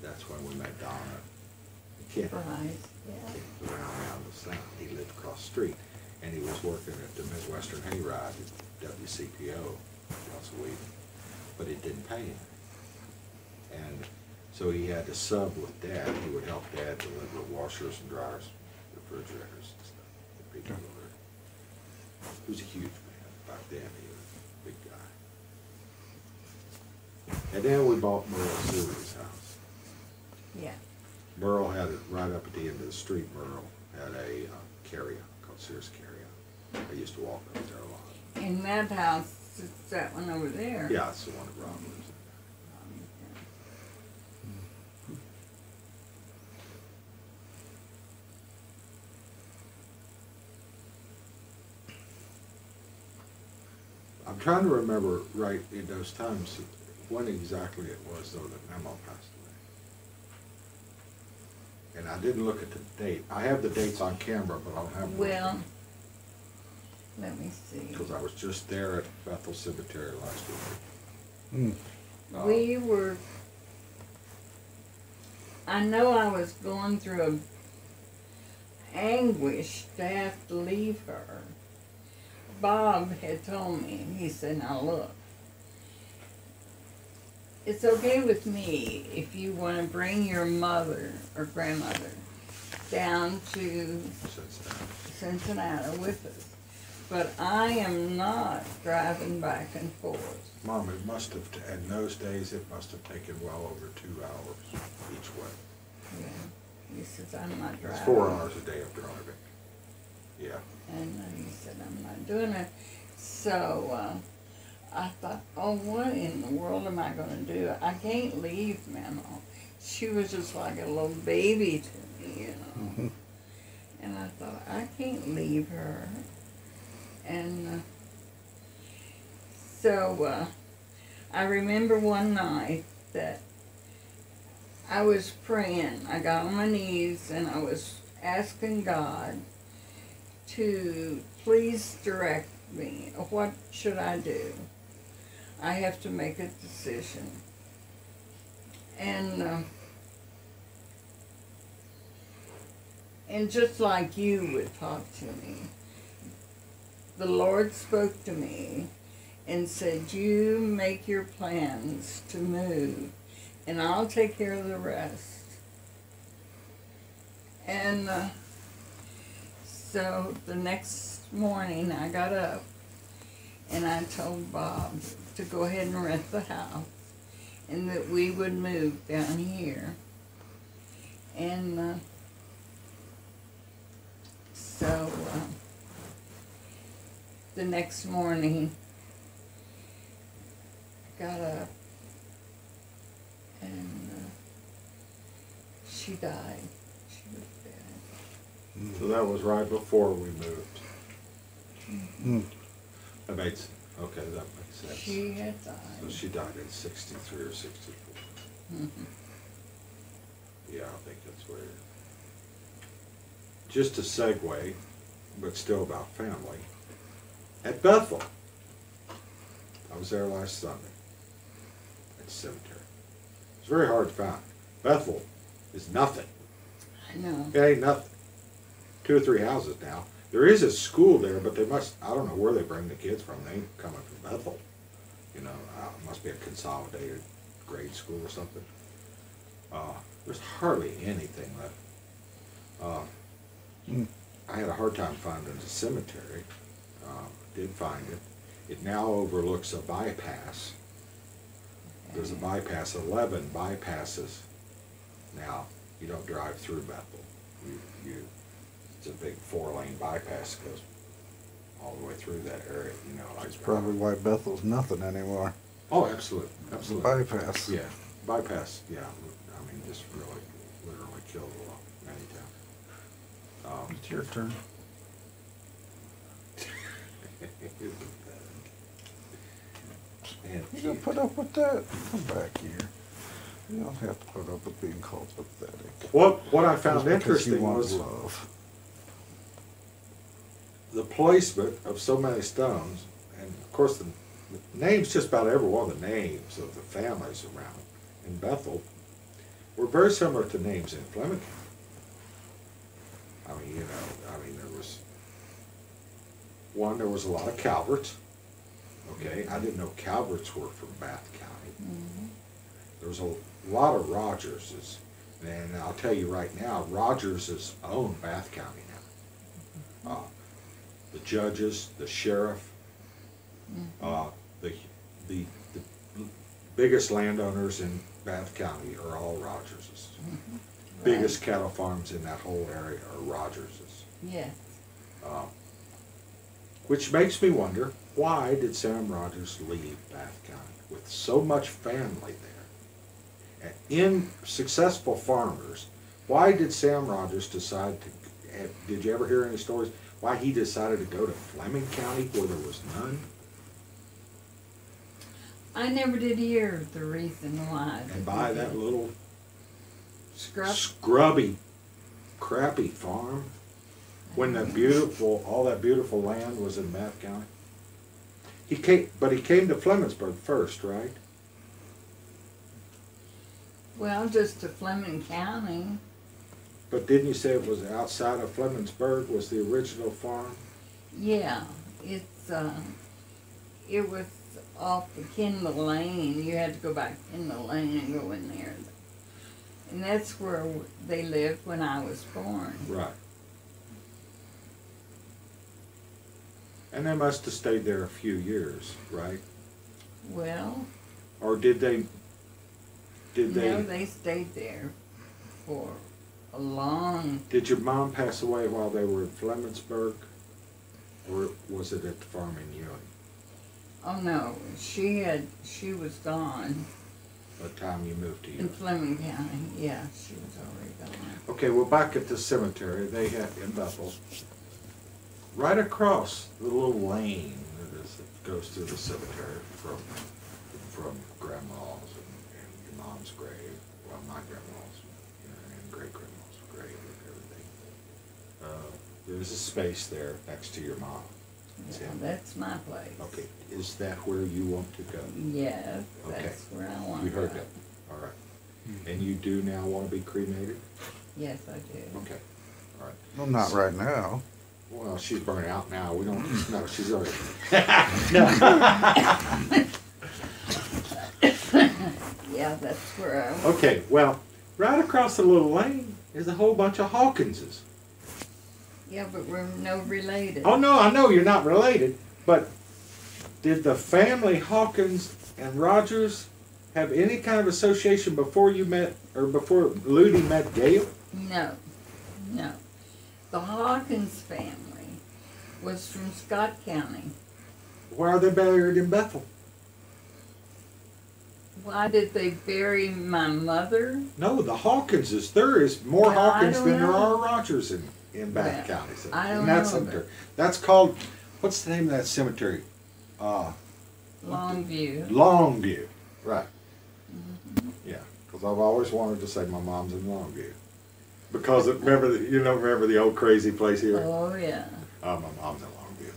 that's when we met Donna. Kid. Right, yeah. Around the south. He lived across the street, and he was working at the Midwestern Hayride at WCPO once a week, but it didn't pay him. And so he had to sub with Dad. He would help Dad deliver washers and dryers, refrigerators and stuff. The big delivery. He was a huge man back then. He was a big guy. And then we bought Merle Seward's house. Yeah. Merle had it right up at the end of the street. Merle had a carry-out called Sears Carry-Out. I used to walk up there a lot. In that house, it's that one over there. Yeah, it's the one that Rob lives in. I'm trying to remember right in those times when exactly it was though that Memo passed away. And I didn't look at the date. I have the dates on camera, but I don't have them. Well, let me see. Because I was just there at Bethel Cemetery last week. We were, I know I was going through a anguish to have to leave her. Bob had told me, he said, now look, it's okay with me if you want to bring your mother or grandmother down to Cincinnati with us, but I am not driving back and forth. Mom, it must have, in those days, it must have taken well over 2 hours each way. Yeah. He says, I'm not driving. It's 4 hours a day of driving. Yeah. And he said, I'm not doing it. So I thought, oh, what in the world am I going to do? I can't leave Mama. She was just like a little baby to me, you know. Mm-hmm. And I thought, I can't leave her. And so I remember one night that I was praying. I got on my knees and I was asking God to please direct me. What should I do? I have to make a decision. And just like you would talk to me, the Lord spoke to me and said, you make your plans to move and I'll take care of the rest. And so the next morning I got up and I told Bob to go ahead and rent the house and that we would move down here. And so the next morning I got up and she died. She was dead. So that was right before we moved. Mm. That makes, okay, that makes sense. She had died. So she died in 63 or 64. Mm-hmm. Yeah, I think that's where. Just a segue, but still about family. At Bethel, I was there last Sunday at the cemetery. It's very hard to find. Bethel is nothing. I know. It ain't nothing. 2 or 3 houses now. There is a school there, but they must, I don't know where they bring the kids from. They ain't coming from Bethel. You know, it must be a consolidated grade school or something. There's hardly anything left. I had a hard time finding the cemetery. Did find it. It now overlooks a bypass. There's a bypass, 11 bypasses now. You don't drive through Bethel. It's a big 4-lane bypass that goes all the way through that area. You know, like That's probably why Bethel's nothing anymore. Oh, absolutely, absolutely. Bypass. Yeah, bypass. Yeah, I mean, just really, literally killed a lot many times. It's your turn. And You gonna put up with that? Come back here. You don't have to put up with being called pathetic. what I found Just because you interesting want was love. the placement of so many stones, and of course the names, just about every one of the names of the families around in Bethel were very similar to names in Fleming. I mean, you know, there was a lot of Calverts. Okay, I didn't know Calverts were from Bath County. Mm-hmm. There was a lot of Rogerses, and I'll tell you right now, Rogerses own Bath County now. The judges, the sheriff, the biggest landowners in Bath County are all Rogerses. Mm-hmm. Biggest cattle farms in that whole area are Rogerses. Yeah. Which makes me wonder, why did Sam Rogers leave Bath County with so much family there? And successful farmers, why did Sam Rogers decide to, did you ever hear any stories, why he decided to go to Fleming County where there was none? I never did hear the reason why. And buy that little Scrub? scrubby, crappy farm when all that beautiful land was in Bath County? He came to Flemingsburg first, right? Well, just to Fleming County. But didn't you say it was outside of Flemingsburg was the original farm? Yeah, it was off the Kendall Lane. You had to go back Kendall Lane and go in there. And that's where they lived when I was born. Right. And they must have stayed there a few years, right? Well, Or did they? no, they stayed there for a long. Did your mom pass away while they were in Flemingsburg? Or was it at the farm in Ewing? Oh no, she was gone By the time you moved to in Ewing? Fleming County. Yeah, she was already gone. Okay, well, back at the cemetery, they had in Bethel, right across the little lane that goes through the cemetery from Grandma's and your mom's grave, well, my grandma's and great-grandma's grave and everything. There's a space there next to your mom. Yeah, that's my place. Okay, is that where you want to go? Yes, Okay. that's where I want You to go. heard that, all right. And you do now want to be cremated? Yes, I do. Okay, all right. Well, not right now. Well, she's burnt out now. We don't, no, she's already. Yeah, that's where I want. Okay, well, right across the little lane is a whole bunch of Hawkinses. Yeah, but we're no related. Oh, no, I know you're not related, but did the family Hawkins and Rogers have any kind of association before you met, or before Ludi met Gail? No, no. The Hawkins family was from Scott County. Why are they buried in Bethel? Why did they bury my mother? No, the Hawkinses. There is more Well, I Hawkins don't than there know. are Rogers in Bath Well, County. So, I don't in that know, cemetery. That's called, what's the name of that cemetery? Longview. Longview. Right. Yeah, because I've always wanted to say my mom's in Longview. Because remember the old crazy place here? Oh, yeah. Oh, my mom's in Longview.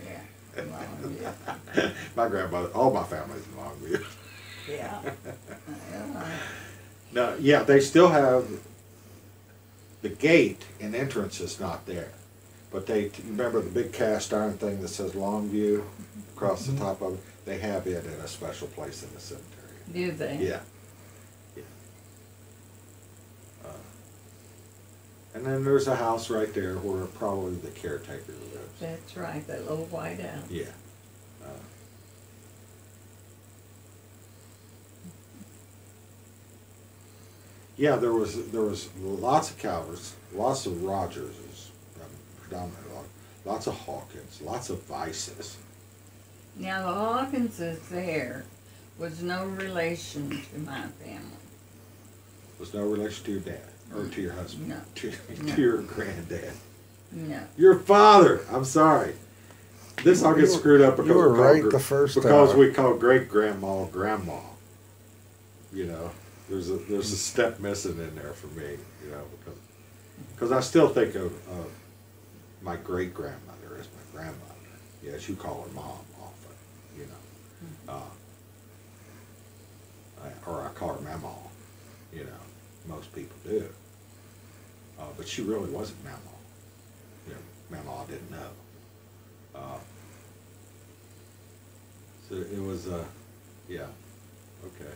Yeah, Longview. My grandmother, all my family's in Longview. Yeah. No, yeah, they still have the gate and entrance is not there, but they remember the big cast iron thing that says Longview across the top of it. They have it in a special place in the cemetery. Do they? Yeah. Yeah. And then there's a house right there where probably the caretaker lives. That's right, that little white house. Yeah. Yeah, there was lots of Calverts, lots of Rogerses, predominantly lots of Hawkins, lots of Vices. Now the Hawkinses there was no relation to my family. Was no relation to your dad or to your husband? No. To your granddad. No. Your father. I'm sorry. This all gets screwed up because you were we call right the first because time. we call great grandma grandma. You know, there's a step missing in there for me. You know, because I still think of my great grandmother as my grandmother. Yes, you call her mom often. You know, or I call her mama. You know, most people do. But she really wasn't mama. You know, mama didn't know. So it was, yeah, okay.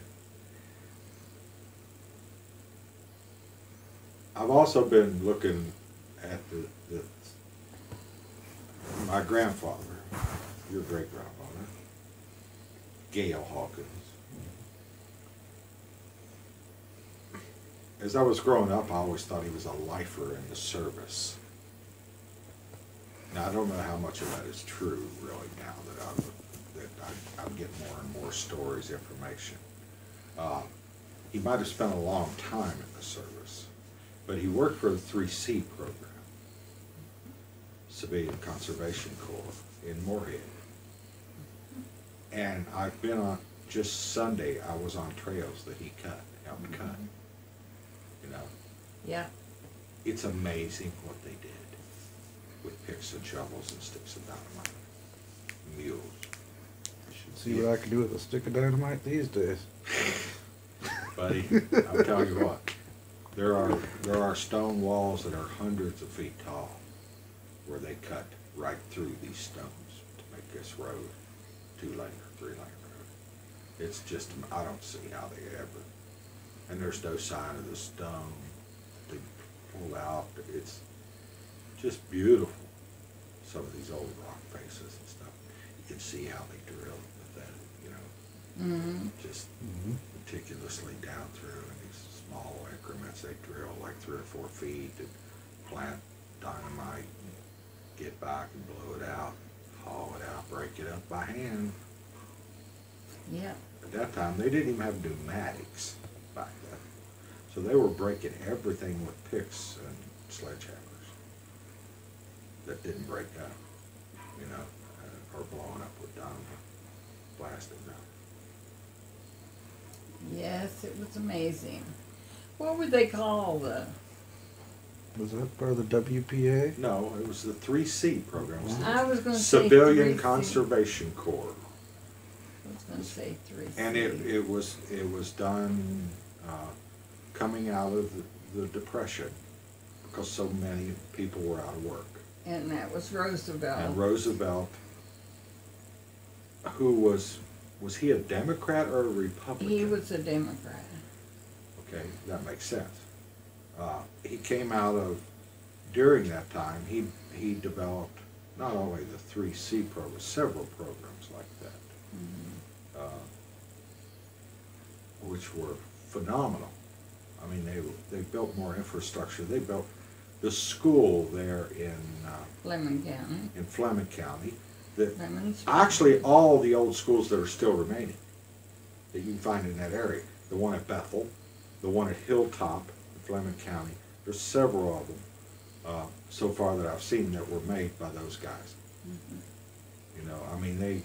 I've also been looking at my grandfather, your great-grandfather, Gale Hawkins. As I was growing up, I always thought he was a lifer in the service. Now, I don't know how much of that is true, really, now that I'm getting more and more stories, information. He might have spent a long time in the service, but he worked for the 3C program, Civilian Conservation Corps in Moorhead. And I've been on, just Sunday, I was on trails that he helped cut. You know? Yeah. It's amazing what they did with picks and shovels and sticks of dynamite. Mules. See what I can do with a stick of dynamite these days. Buddy, I'll tell you what. There are stone walls that are hundreds of feet tall where they cut right through these stones to make this road 2-lane or 3-lane road. It's just, I don't see how they ever, and there's no sign of the stone they pull out. It's just beautiful. Some of these old rock faces and stuff. You can see how they drilled with that, you know, just meticulously down through in these small increments. They drill like 3 or 4 feet and plant dynamite and get back and blow it out, haul it out, break it up by hand. Yeah. At that time, they didn't even have pneumatics back then. So they were breaking everything with picks and sledgehammers that didn't break up, you know, or blowing up with dynamite, blasting them. Yes, it was amazing. What would they call the? Was that part of the WPA? No, it was the 3C program. I was going to say Civilian 3C. Conservation Corps. I was going to say 3C. And it was done coming out of the Depression because so many people were out of work. And that was Roosevelt. And Roosevelt, who was he a Democrat or a Republican? He was a Democrat. Okay, that makes sense. He came out of, during that time, he developed not only the 3C program, several programs like that, which were phenomenal. I mean, they built more infrastructure. They built the school there in Fleming County. In Fleming County. That Fleming's actually all the old schools that are still remaining that you can find in that area. The one at Bethel, the one at Hilltop in Fleming County. There's several of them so far that I've seen that were made by those guys. You know, I mean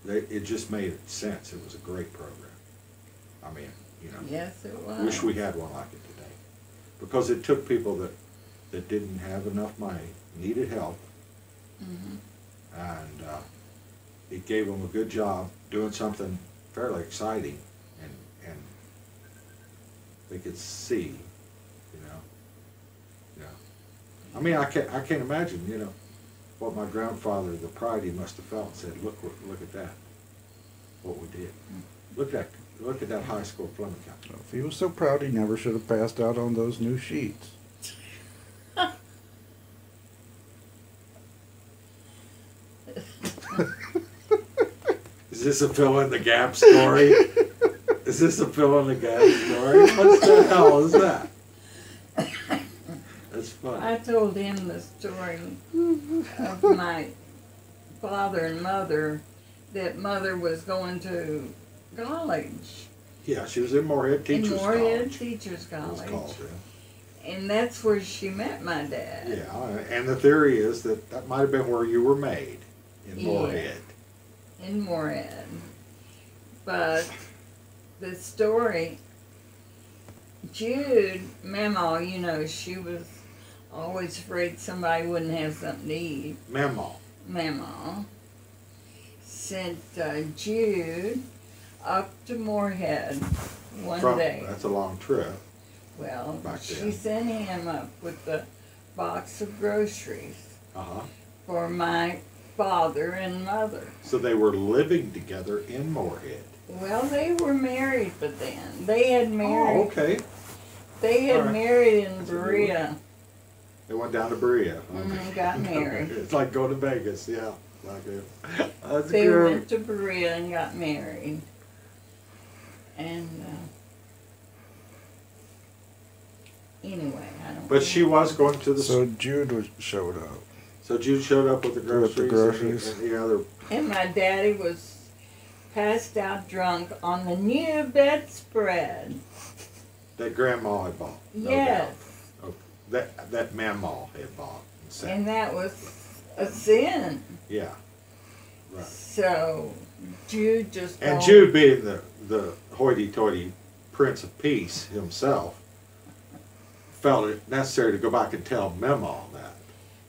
it just made sense. It was a great program. I mean, you know. Yes, it was. Wish we had one like it today. Because it took people that didn't have enough money, needed help, and it gave them a good job doing something fairly exciting, and they could see, you know. I mean, I can't imagine, you know, what my grandfather, the pride he must have felt, and said, look at that, what we did. Look at that Look at that high school Fleming County. If he was so proud, he never should have passed out on those new sheets. Is this a fill in the gap story? Is this a fill in the gap story? What the hell is that? That's funny. I told him the story of my father and mother, that mother was going to college. Yeah, she was in Moorhead Teachers in Moorhead College. Teachers It was College. called, And that's where she met my dad. yeah, and the theory is that that might have been where you were made, in Yeah. Moorhead. In Moorhead. But the story, Jude, Mama, you know, she was always afraid somebody wouldn't have something to eat. Memo. Mama sent Jude up to Moorhead one day. That's a long trip. Well, back she then. sent him up with a box of groceries Uh-huh. for my father and mother. So they were living together in Moorhead. Well, they were married, but then they had married. Oh, okay. They had All right. married in That's a good Berea. They went down to Berea. Mhm, got married. It's like going to Vegas, yeah. Like it. That's They good. went to Berea and got married. And anyway, I don't. But she was going to the. So Jude showed up. So Jude showed up with the groceries. With the groceries. And the other. And my daddy was passed out drunk on the new bedspread. That grandma had bought. No Yes. doubt. Okay. That mamaw had bought. And sent. And that was a sin. Yeah. Right. So Jude just And told- Jude, being the hoity-toity Prince of Peace himself, felt it necessary to go back and tell Memaw that.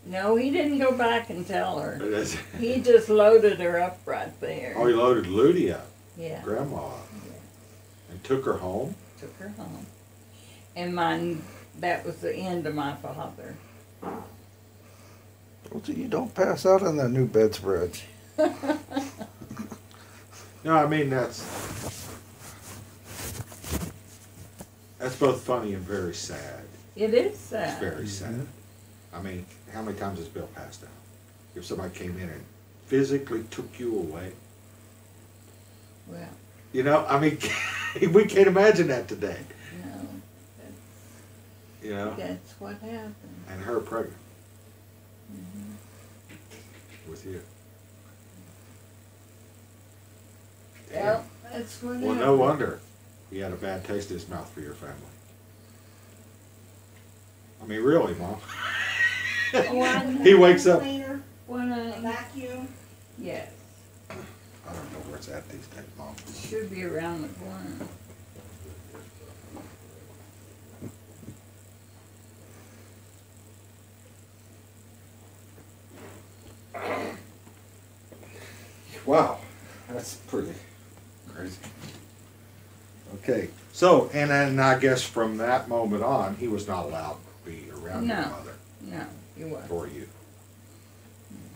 No, he didn't go back and tell her. But that's- He just loaded her up right there. Oh, he loaded Ludi up, Yeah. Grandma up, Yeah. and took her home. Took her home. And that was the end of my father. Well, you don't pass out on that new bedspread. No, I mean that's both funny and very sad. It is It's sad. very sad. I mean, how many times has Bill passed out? If somebody came in and physically took you away, Well, you know, I mean, we can't imagine that today. no, You know, that's what happened. and her pregnant Mhm. with you. Well, that's what Well, happened. no wonder he had a bad taste in his mouth for your family. I mean, really, Mom. He wakes up. Cleaner, When a vacuum. yes, I don't know where it's at these days, Mom. should be around the corner. Wow, that's pretty crazy. Okay, so, and then I guess from that moment on, he was not allowed to be around your No. mother No, he wasn't. or you.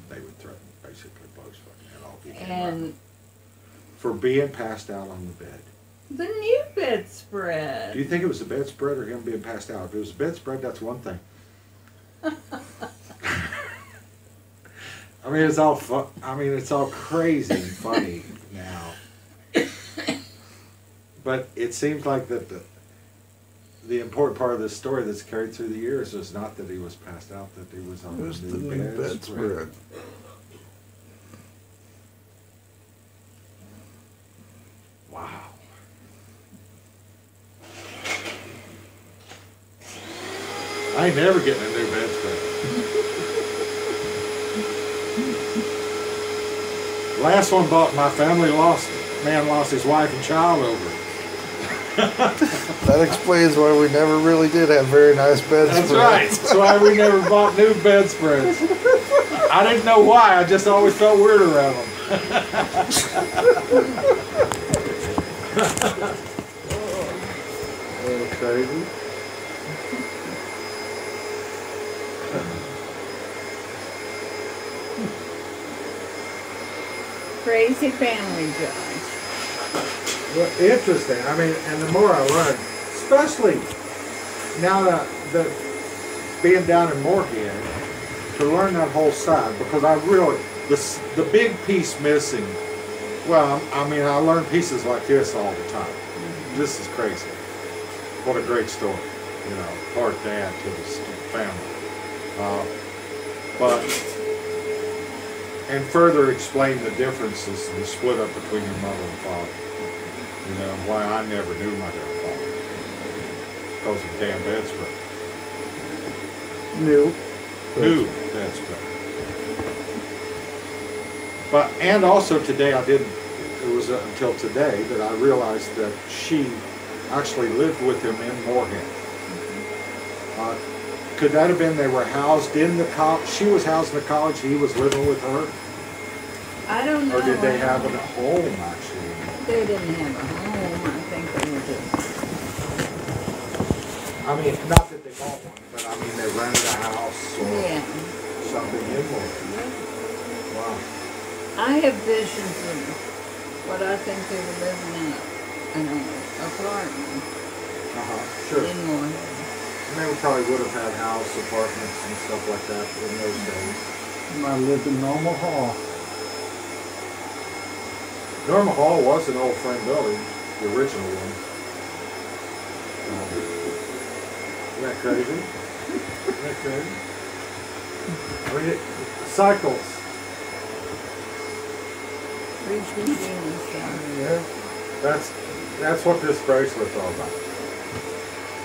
They would threaten basically blows and all people And for being passed out on the bed. the new Do you bedspread. think it was the bedspread or him being passed out? If it was the bedspread, that's one thing. I mean, it's all fun. I mean, it's all crazy and funny now. But it seems like that the important part of this story that's carried through the years is not that he was passed out, that he was on It was the the new new bedspread. Wow. I ain't never getting a new bedspread. Last one bought my family man lost his wife and child over it. That explains why we never really did have very nice bedspreads. That's right. That's why we never bought new bedspreads. I didn't know why. I just always felt weird around them. Oh, crazy. Crazy family, Josh. Well, interesting. I mean, and the more I learn, especially now that being down in Moorhead, to learn that whole side, because I really, the big piece missing, well, I mean, I learn pieces like this all the time. This is crazy. What a great story, you know, part dad to the family. But, and further explain the differences, the split up between your mother and father. You know, why I never knew my damn father. Because of damn bedspread. New bedspread. But, and also today it was until today that I realized that she actually lived with him in Moorhead. Could that have been they were housed in the college? She was housed in the college, he was living with her? I don't know. Or did they have a home, actually? They didn't have a home. I think they were just... I mean, not that they bought one, but I mean they rented a house or something in Moorhead. Yeah. Wow. I have visions of what I think they were living in an apartment Sure. in Moorhead. And they probably would have had house apartments and stuff like that in those days. I lived in Normal Hall. Norma Hall was an old frame building, the original one. Isn't that crazy? Isn't that crazy? I mean, cycles. Repeating and stuff. Yeah. That's what this bracelet's all about.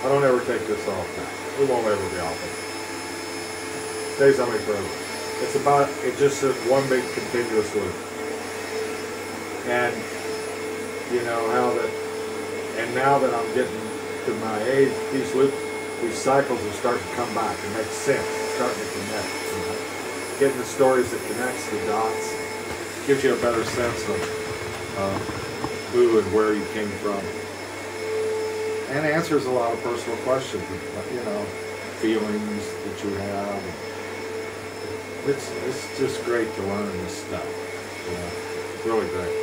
I don't ever take this off now. It won't ever be off. Stays on me forever. It's about, it just is one big continuous loop. And, you know, now that I'm getting to my age, these cycles are starting to come back and make sense, starting to connect. You know? Getting the stories that connects the dots gives you a better sense of who and where you came from. And answers a lot of personal questions, you know, feelings that you have. It's just great to learn this stuff. You know, really great.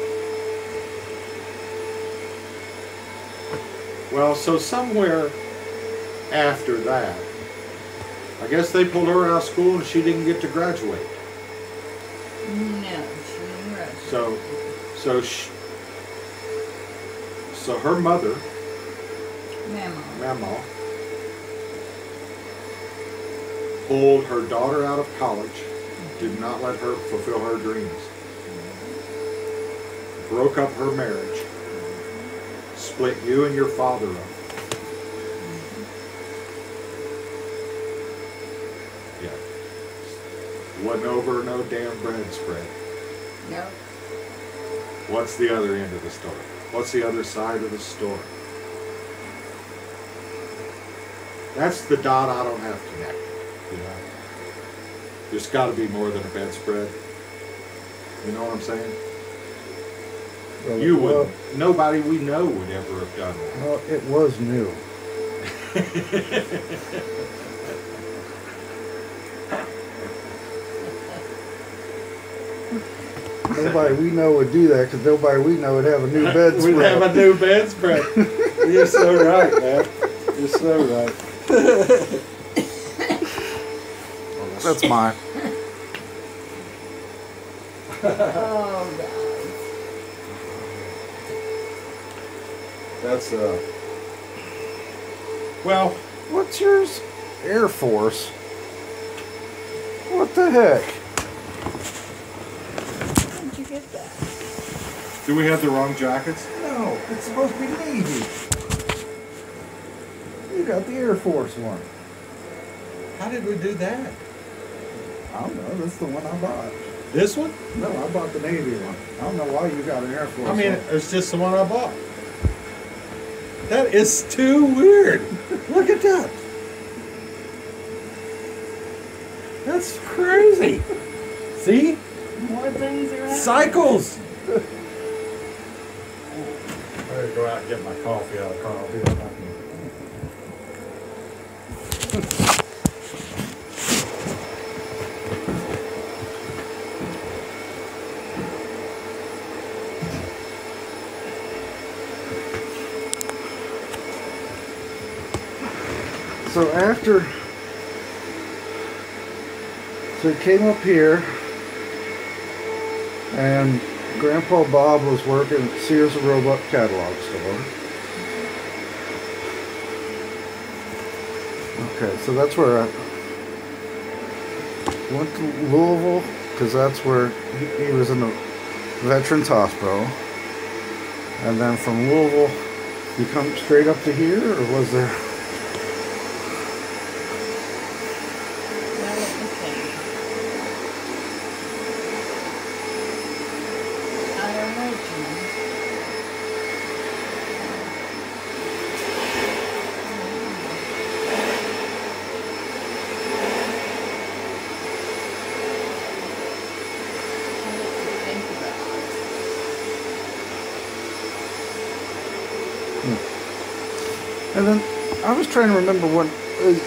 Well, so somewhere after that, I guess they pulled her out of school and she didn't get to graduate. No, she didn't graduate. So her mother, Mama, pulled her daughter out of college, did not let her fulfill her dreams, broke up her marriage, split you and your father up. Yeah. Wasn't over no damn bread spread. no. What's the other end of the story? What's the other side of the story? That's the dot I don't have connected. You know? There's got to be more than a bedspread. You know what I'm saying? Well, You wouldn't. Nobody we know would ever have done that. Well, it was new. Nobody we know would do that because nobody we know would have a new bedspread. We'd have a new bedspread. You're so right, man. You're so right. That's mine. Oh, God. That's well, What's yours? Air Force. What the heck? How'd you get that? do we have the wrong jackets? No, it's supposed to be Navy. You got the Air Force one. How did we do that? I don't know. That's the one I bought. This one? No, I bought the Navy one. I don't know why you got an Air Force I mean, one. it's just the one I bought. That is too weird. Look at that. That's crazy. See? More things are out. Cycles. I gotta go out and get my coffee out of the car. I'll be right back. So after, so he came up here, and Grandpa Bob was working at Sears and Roebuck catalog store. Okay, so that's where I went to Louisville, because that's where he was in the Veterans Hospital. And then from Louisville, you come straight up to here, or was there? Well, let me think. I don't know, Jim. Think about it. And then I was trying to remember when,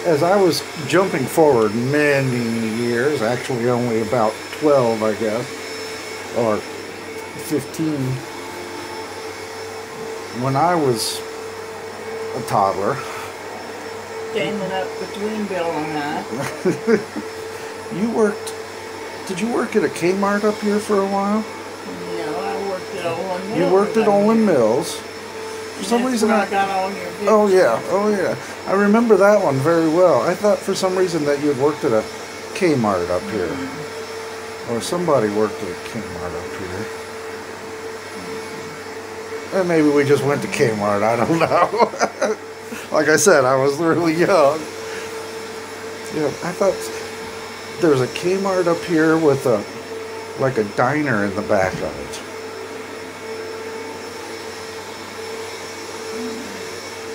as I was jumping forward many years, actually only about 12, I guess, or 15, when I was a toddler. Standing up between Bill and I. Did you work at a Kmart up here for a while? No, I worked at Olin Mills. You worked at Olin Mills. For some That's reason where I got all your pictures. Oh yeah. I remember that one very well. I thought for some reason that you had worked at a Kmart up here. Or somebody worked at a Kmart up here. And maybe we just went to Kmart, I don't know. Like I said, I was really young. Yeah, I thought there was a Kmart up here with a diner in the back of it.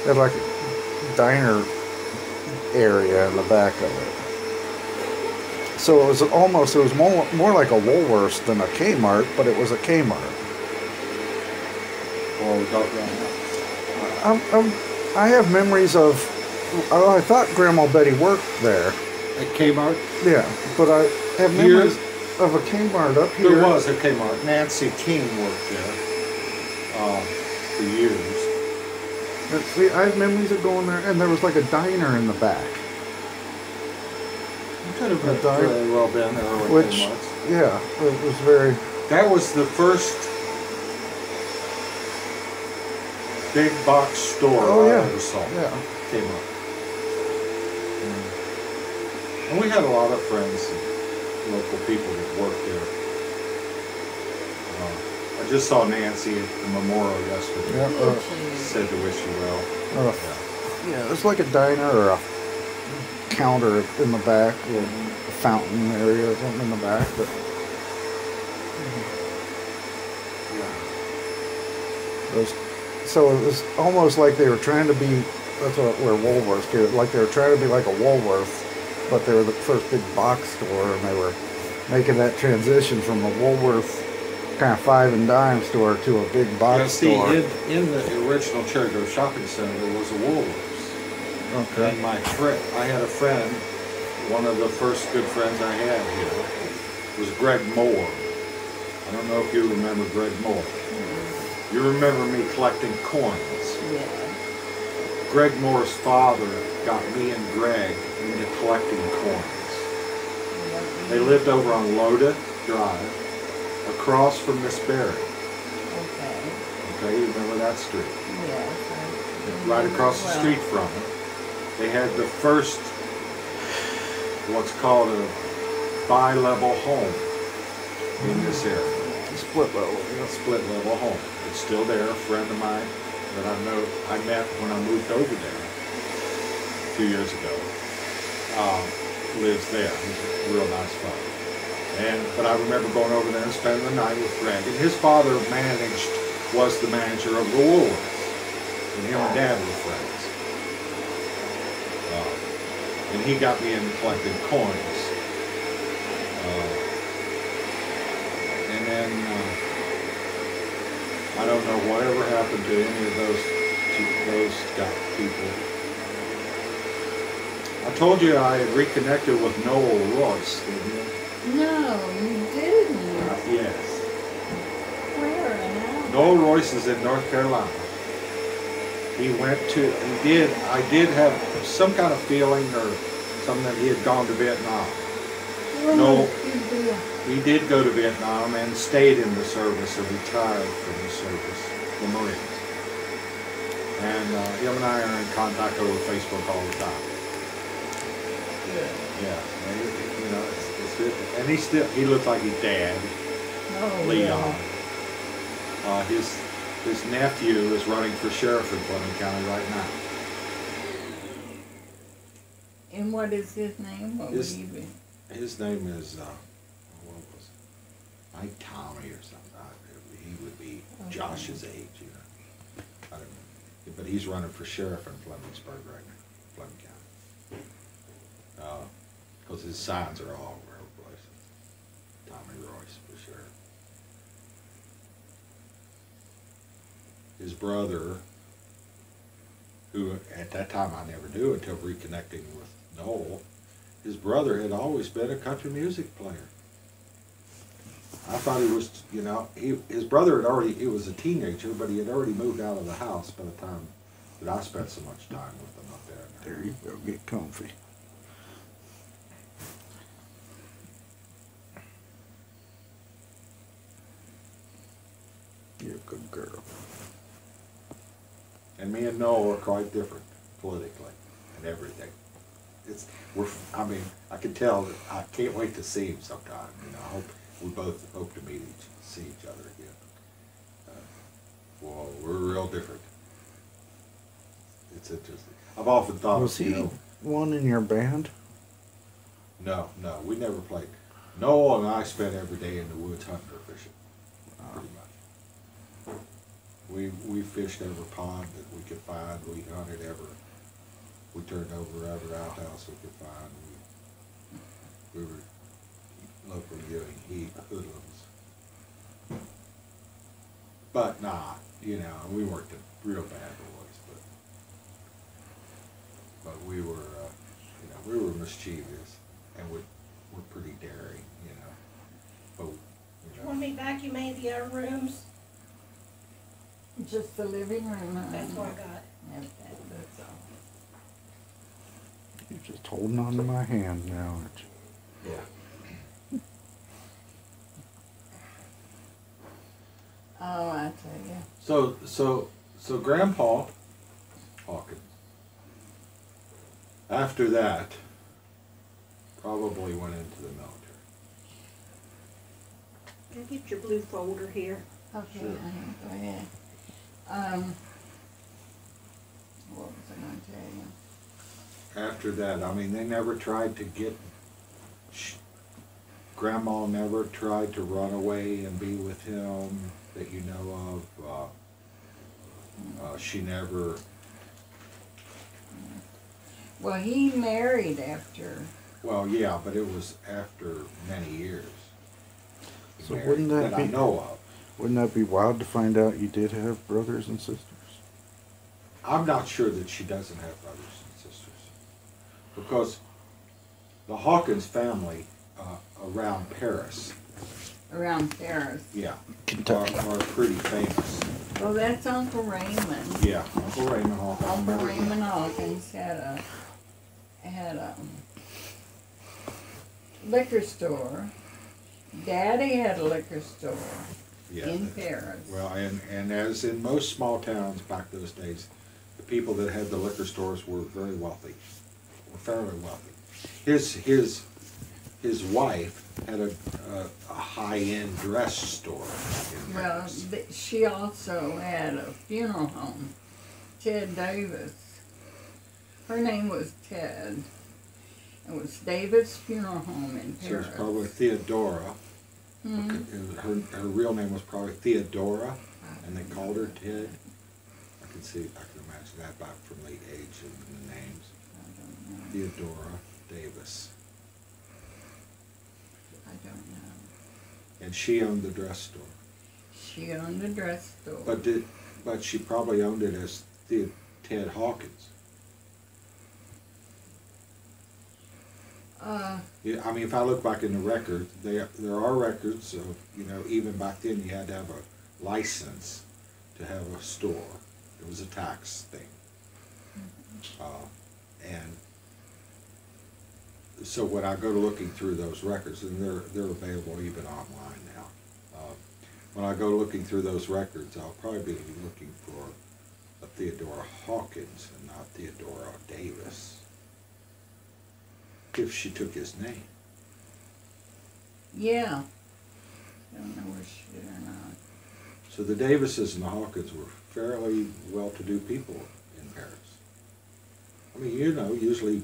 It had like a diner area in the back of it. So it was more like a Woolworths than a Kmart, but it was a Kmart. I have memories of, I thought Grandma Betty worked there. At Kmart? Yeah, but I have memories of a Kmart up here. There was a Kmart. Nancy King worked there for years. See, I have memories of going there, and there was like a diner in the back. You could have very well been there with Which, Kmart's. yeah, it was very... That was the first big box store I ever saw. Yeah. Kmart. And we had a lot of friends, local people that worked there. I just saw Nancy at the memorial yesterday. Yeah, Said to wish you well. yeah, it was like a diner or a counter in the back, or a fountain area or something in the back. But so it was almost like they were trying to be. That's where Woolworths did. Like they were trying to be like a Woolworths, but they were the first big box store, and they were making that transition from a Woolworths kind of five and dime store to a big box store. In the original Cherry Grove Shopping Center, there was a Woolworths. Okay. And I had a friend, one of the first good friends I had here, was Greg Moore. I don't know if you remember Greg Moore. You remember me collecting coins. Yeah. Greg Moore's father got me and Greg into collecting coins. They lived over on Loda Drive, across from Miss Berry. Okay. Okay, you remember that street? Yes. Right across the street from it. They had the first, what's called a bi-level home in this area. Split level. Split level home. It's still there. A friend of mine that I met when I moved over there a few years ago lives there. He's a real nice fellow. But I remember going over there and spending the night with Greg. And his father was the manager of the Woolworths. And him and Dad were friends. And he got me into collecting coins. And then I don't know whatever happened to any of those people. I told you I had reconnected with Noel Royce, didn't you? No, you didn't. Yes. Where and how? Noel Royce is in North Carolina. I did have some kind of feeling or something that he had gone to Vietnam. No, he did go to Vietnam and stayed in the service and retired from the service, the Marines. And him and I are in contact over Facebook all the time. Good. Yeah, and you know, it's good. And he looks like his dad, Oh, Leon. yeah. His nephew is running for sheriff in Fleming County right now. And what is his name? What would he be? His name is what was it? Mike Tommy or something. He would be Josh's age, you know. I don't know. But he's running for sheriff in Flemingsburg right now, Fleming County. Because his signs are all over the place. Tommy Royce for sure. His brother, who at that time I never knew until reconnecting with Noel, his brother had always been a country music player. I thought he was, you know, his brother he was a teenager, but he had already moved out of the house by the time that I spent so much time with him up there. There you go, get comfy. You're a good girl. And me and Noel are quite different politically and everything. I mean, I can tell that I can't wait to see him sometime. You know, we both hope to see each other again. Well, we're real different. It's interesting. I've often thought, Was he you know, one in your band? no, we never played. Noel and I spent every day in the woods hunting or fishing, pretty much. We fished every pond that we could find. We hunted we turned over every outhouse we could find. We were locally doing hoodlums. But not, you know, we weren't the real bad boys, but we were, you know, we were mischievous and we're pretty daring, you know. But, you know. Want me back? You made the other rooms? Just the living room. That's what I got. That's all. You're just holding on to my hand now, aren't you? Yeah. Oh, I tell you. So Grandpa Hawkins, after that, probably went into the military. Can I get your blue folder here? Okay, Sure. go ahead. What was I going to tell you? After that, I mean, they never tried to get, Grandma never tried to run away and be with him that you know of. She never. Well, he married after. Well, yeah, but it was after many years. So married, wouldn't that I be- know of. Wouldn't that be wild to find out you did have brothers and sisters? I'm not sure that she doesn't have brothers and sisters, because the Hawkins family around Paris, Around Paris. yeah, Kentucky. are pretty famous. Well, that's Uncle Raymond. Yeah, Uncle Raymond Hawkins. Uncle Raymond Hawkins had a liquor store. Daddy had a liquor store Yeah, in Paris. well, and as in most small towns back those days, the people that had the liquor stores were very wealthy, were fairly wealthy. His wife had a high-end dress store in Well, Paris. she also had a funeral home. Ted Davis. Her name was Ted. It was Davis Funeral Home in So Paris. it's probably Theodora. Hmm. Her real name was probably Theodora, and they called her Ted. I can imagine that back from the age and the names. I don't know. Theodora Davis. I don't know. And she owned the dress store. She owned a dress store. But she probably owned it as Ted Hawkins. Yeah, I mean, if I look back in the record, there are records of, you know, even back then you had to have a license to have a store. It was a tax thing. And so when I go to looking through those records, and they're available even online now. When I go looking through those records, I'll probably be looking for a Theodora Hawkins and not Theodora Davis, if she took his name. Yeah. Don't know where she did or not. So the Davises and the Hawkins were fairly well-to-do people in Paris. I mean, you know, usually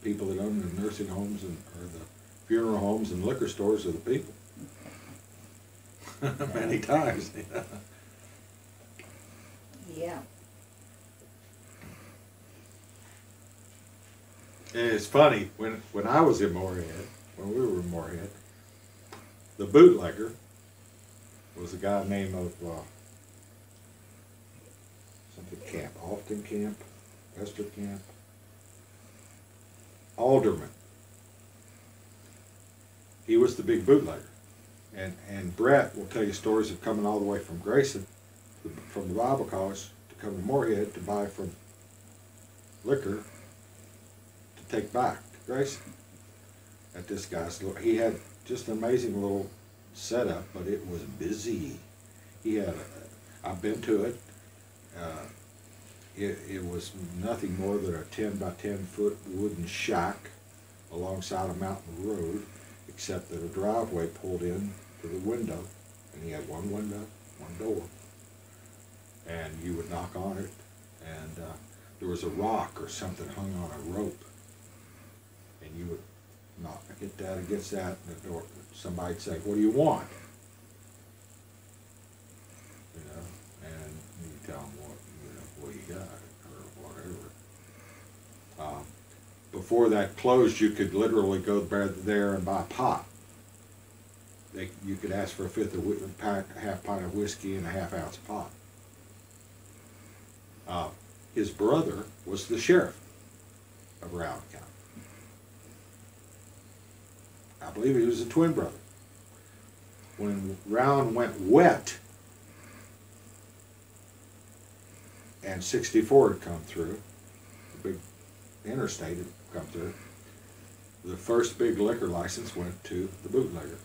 people that own the nursing homes and or the funeral homes and liquor stores are the people. Many times. Yeah. And it's funny, when I was in Moorhead, when we were in Moorhead, the bootlegger was a guy named something Camp, Alton Camp, Esther Camp, Alderman. He was the big bootlegger. And Brett will tell you stories of coming all the way from Grayson, from the Bible College, to come to Moorhead to buy from liquor to take back to Grayson. At this guy's, he had just an amazing little setup, but it was busy. He had, I've been to it. It was nothing more than a 10 by 10 foot wooden shack alongside a mountain road, except that a driveway pulled in to the window, and he had one window, one door, and you would knock on it, and there was a rock or something hung on a rope, and you would knock, hit that against that, and the door, somebody'd say, "What do you want?" You know, and you tell them what you got, or whatever. Before that closed, you could literally go there and buy pot. You could ask for a half pint of whiskey and a half ounce of pot. His brother was the sheriff of Rowan County. I believe he was a twin brother. When Rowan went wet and 64 had come through, the big interstate had come through, the first big liquor license went to the bootlegger.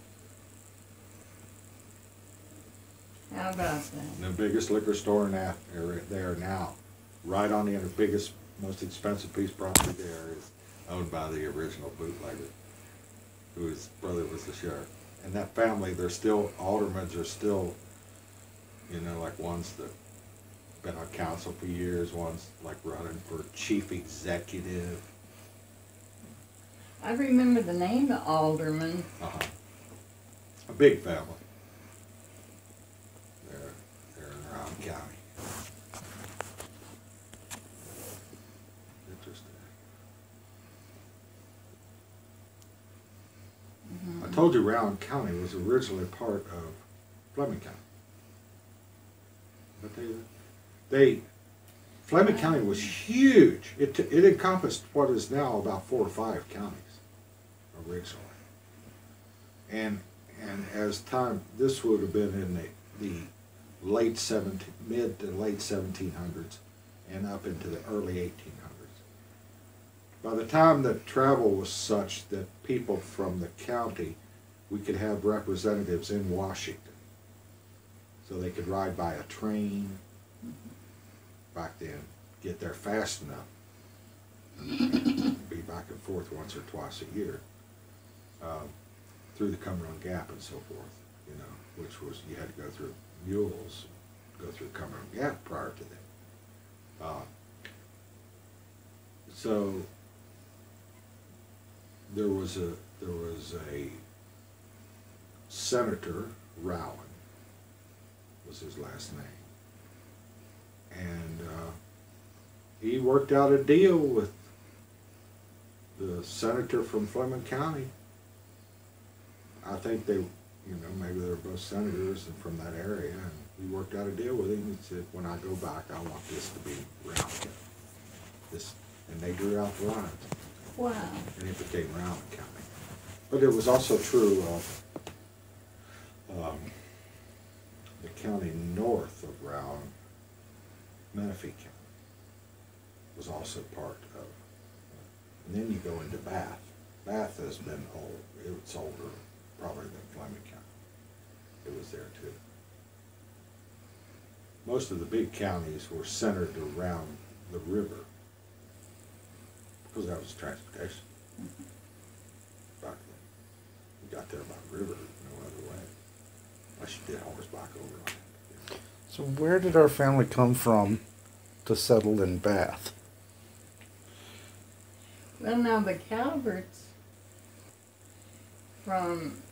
How about that? The biggest liquor store in that area there now, right on the biggest, most expensive piece of property there is owned by the original bootlegger, whose brother was the sheriff. And that family, they're still, aldermans are still, you know, like one's that been on council for years, one's like running for chief executive. I remember the name of Alderman. A big family. They're in Rowan County. Interesting. I told you Rowan County was originally part of Fleming County. But Fleming County was huge. It encompassed what is now about 4 or 5 counties originally. And as time, this would have been in the mid to late 1700s and up into the early 1800s. By the time that travel was such that people from the county, we could have representatives in Washington, so they could ride by a train back then, get there fast enough, and be back and forth once or twice a year through the Cumberland Gap and so forth, you know, which was, you had to go through mules, go through Cumberland Gap prior to that. So there was a Senator Rowan was his last name, and he worked out a deal with the senator from Fleming County. I think they, you know, maybe they were both senators and from that area, and he worked out a deal with him. He said, "When I go back, I want this to be Rowan County." And they drew out the line. Wow. And it became Rowan County. But it was also true of the county north of Rowan Menifee County was also part of. And then you go into Bath. Bath has been old. It's older probably than Fleming County. It was there too. Most of the big counties were centered around the river because that was transportation back then. You got there by river, no other way. Unless you did horseback over on it. So where did our family come from to settle in Bath? Well, now the Calverts from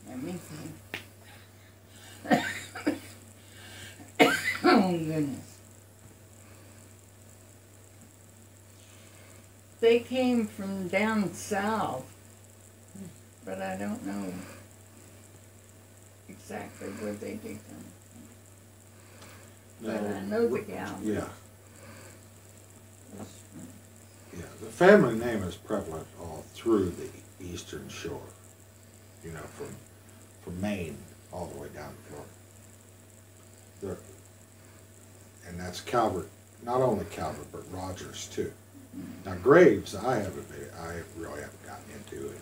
let me think. Oh goodness. They came from down south, but I don't know exactly where they did come. But I know the gal. Yeah. Yeah, the family name is prevalent all through the eastern shore. You know, from Maine all the way down to Florida. And that's Calvert, not only Calvert, but Rogers too. Now Graves, I really haven't gotten into,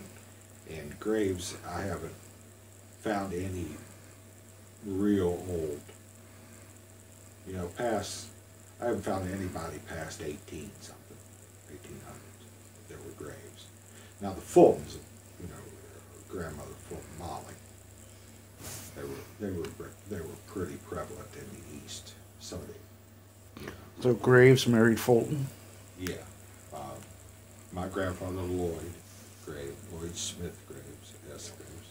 and Graves, I haven't found any real old. You know, I haven't found anybody past 1800s that were Graves. Now the Fultons, you know, grandmother Fulton Molly, they were pretty prevalent in the East. Some of the, you know. So Graves married Fulton? Yeah. My grandfather Lloyd Smith Graves, S. Graves,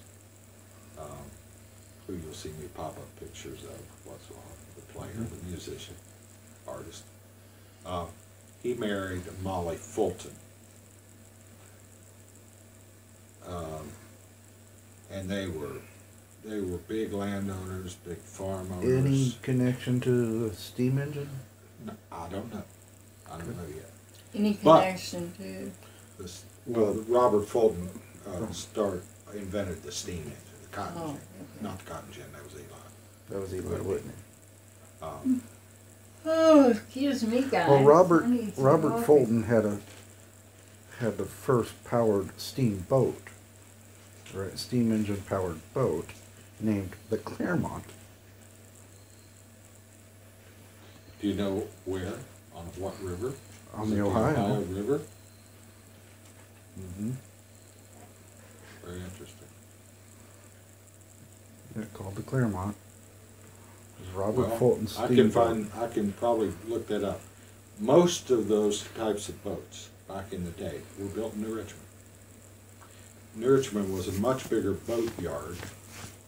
who you'll see me pop up pictures of once in a while, the player, the musician, artist. He married Molly Fulton. And they were big landowners, big farm owners. Any connection to the steam engine? No, I don't know. I don't know yet. Any connection to? Robert Fulton invented the steam engine, the cotton gin. Okay. Not the cotton gin, that was Eli. That was Eli Whitney. Oh, excuse me, guys. Well, Robert I need some coffee. Fulton had the first powered steamboat, right? Steam engine powered boat named the Clermont. Do you know where? On what river? On the Ohio. River? Mm-hmm. Very interesting. They're called the Clermont. It was Robert Fulton's I steamboat. can probably look that up. Most of those types of boats back in the day were built in New Richmond. New Richmond was a much bigger boat yard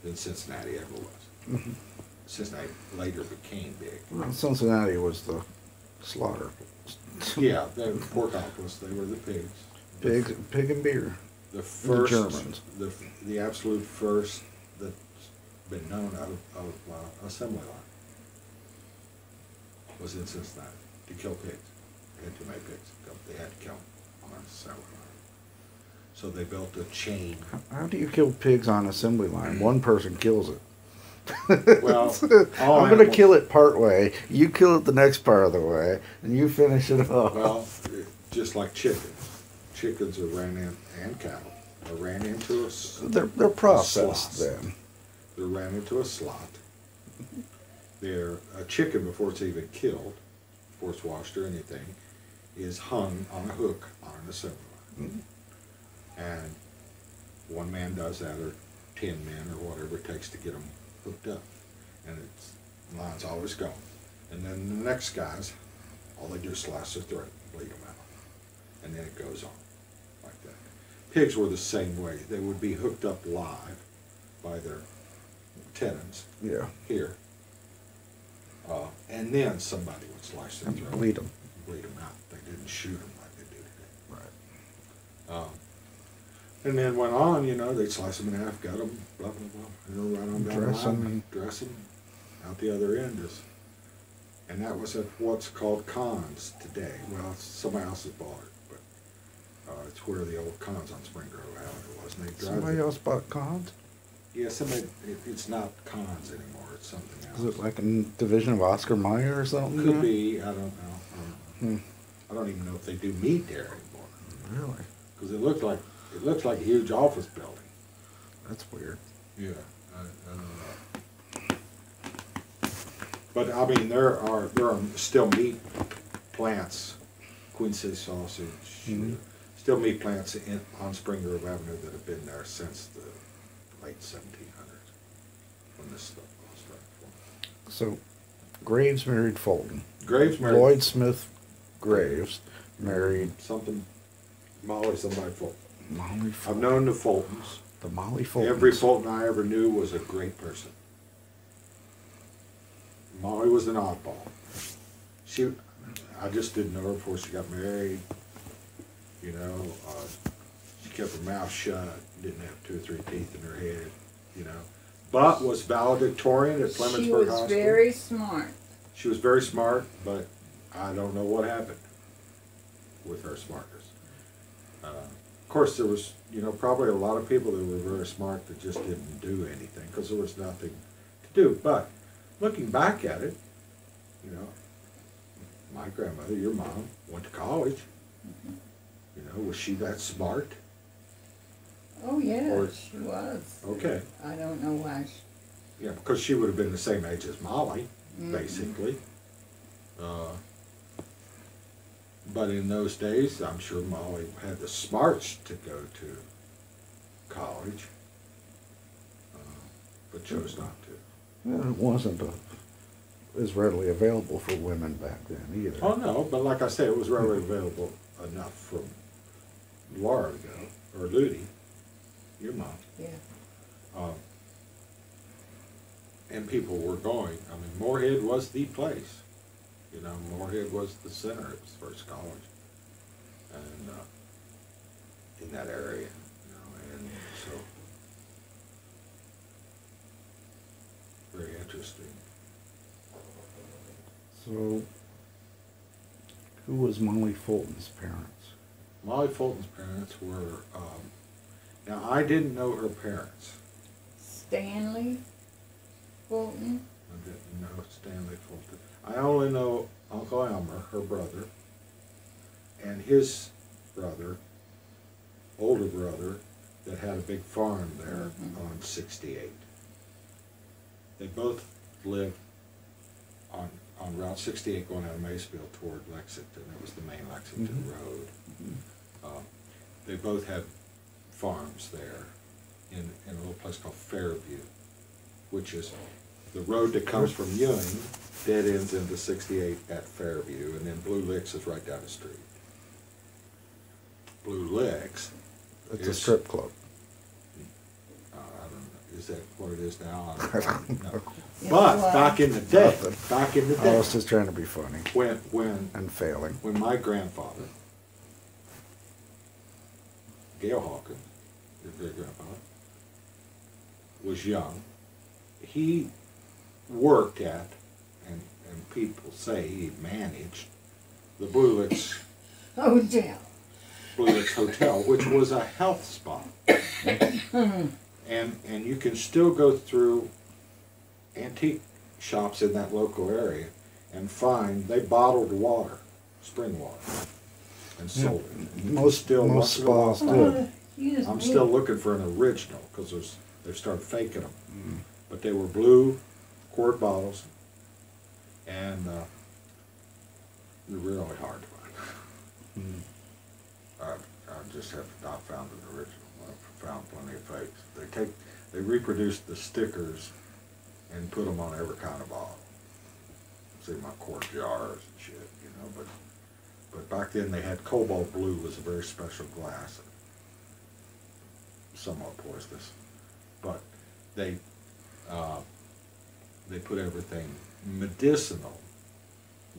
than Cincinnati ever was. Mm-hmm. Cincinnati later became big. Well, Cincinnati was the slaughter. Yeah, they were Porkopolis, they were the pigs. Pig and beer. The first, Germans. The absolute first that's been known of assembly line was in Cincinnati to kill pigs. They had too many pigs. They had to kill them on an assembly line. So they built a chain. How do you kill pigs on assembly line? One person kills it. Well, I'm going to kill it part way. You kill it the next part of the way, and you finish it off. Well, just like chickens. Chickens are ran in, and cattle are ran into They're processed then. They're ran into a slot. They're a chicken before it's even killed, before it's washed or anything, is hung on a hook on an assembly line. Mm-hmm. And one man does that, or 10 men, or whatever it takes to get them hooked up. And the line's always going. And then the next guys, all they do is slice their throat, bleed them out. And then it goes on like that. Pigs were the same way. They would be hooked up live by their tenons here. And then somebody would slice their throat. Bleed them. Bleed them out. They didn't shoot them like they do today. Right. And then went on, they'd slice them in half, gut them, blah, blah, blah. Right on down Dress the line, them. dress them. Out the other end is, and that was at what's called Cons today. Well, somebody else has bought it, but it's where the old Cons on Spring Grove Avenue was. And they drive Somebody else bought Cons? Yes, it's not Cons anymore. It's something else. Is it like a division of Oscar Mayer or something? Could be. I don't know. Hmm. I don't even know if they do meat there anymore. Really? Because it looks like a huge office building. That's weird. Yeah, I don't know. But I mean, there are still meat plants, Queen City Sausage, Mhm. still meat plants on Spring Grove Avenue that have been there since the late 1700s when this stuff was started. So, Graves married Fulton. Graves married Lloyd Smith Graves married something. Molly somebody Fulton. Molly I've Fulton. known the Fultons. The Molly Fulton. Every Fulton I ever knew was a great person. Molly was an oddball. I just didn't know her before she got married. You know, she kept her mouth shut, didn't have 2 or 3 teeth in her head, you know. But was valedictorian at Clemensburg She High was School. very smart. She was very smart, but I don't know what happened with her smartness. Of course, there was, you know, probably a lot of people that were very smart that just didn't do anything because there was nothing to do. But looking back at it, you know, my grandmother, your mom, went to college. You know, was she that smart? Oh, yeah, Or- she was. Okay. I don't know why she... Yeah, because she would have been the same age as Molly, Mhm. basically. But in those days, I'm sure Molly had the smarts to go to college, but chose not to. Well, it wasn't as readily available for women back then either. Oh, no, but like I said, it was readily available enough for Laura to go, or Ludi, your mom. Yeah. And people were going. I mean, Moorhead was the place. You know, Moorhead was the center. It was the first college. And in that area, you know, and so very interesting. So, who was Molly Fulton's parents? Molly Fulton's parents were, now I didn't know her parents. Stanley Fulton. I didn't know Stanley Fulton. I only know Uncle Elmer, her brother, and his brother, older brother, that had a big farm there on 68. They both lived on Route 68 going out of Maysville toward Lexington. It was the main Lexington road. They both had farms there in a little place called Fairview, which is the road that comes from Ewing, dead ends into 68 at Fairview, and then Blue Licks is right down the street. Blue Licks. It's a strip club. I don't know. Is that what it is now? I I don't don't know. know. But back in the day, Nothing. I was just trying to be funny when and failing. my grandfather, Gail Hawkins, your great grandfather, was young, he worked at, and people say he managed, the Blue Licks Hotel, which was a health spa. And you can still go through antique shops in that local area and find they bottled water, spring water, and sold it. Most spas did. I'm still looking for an original because they've started faking them. But they were blue quart bottles, and they're really hard to find. I just have not found an original. I've found plenty of fakes. They reproduced the stickers and put them on every kind of bottle. See my quart jars and shit, you know. But back then they had cobalt blue was a very special glass, somewhat poisonous. But they put everything medicinal.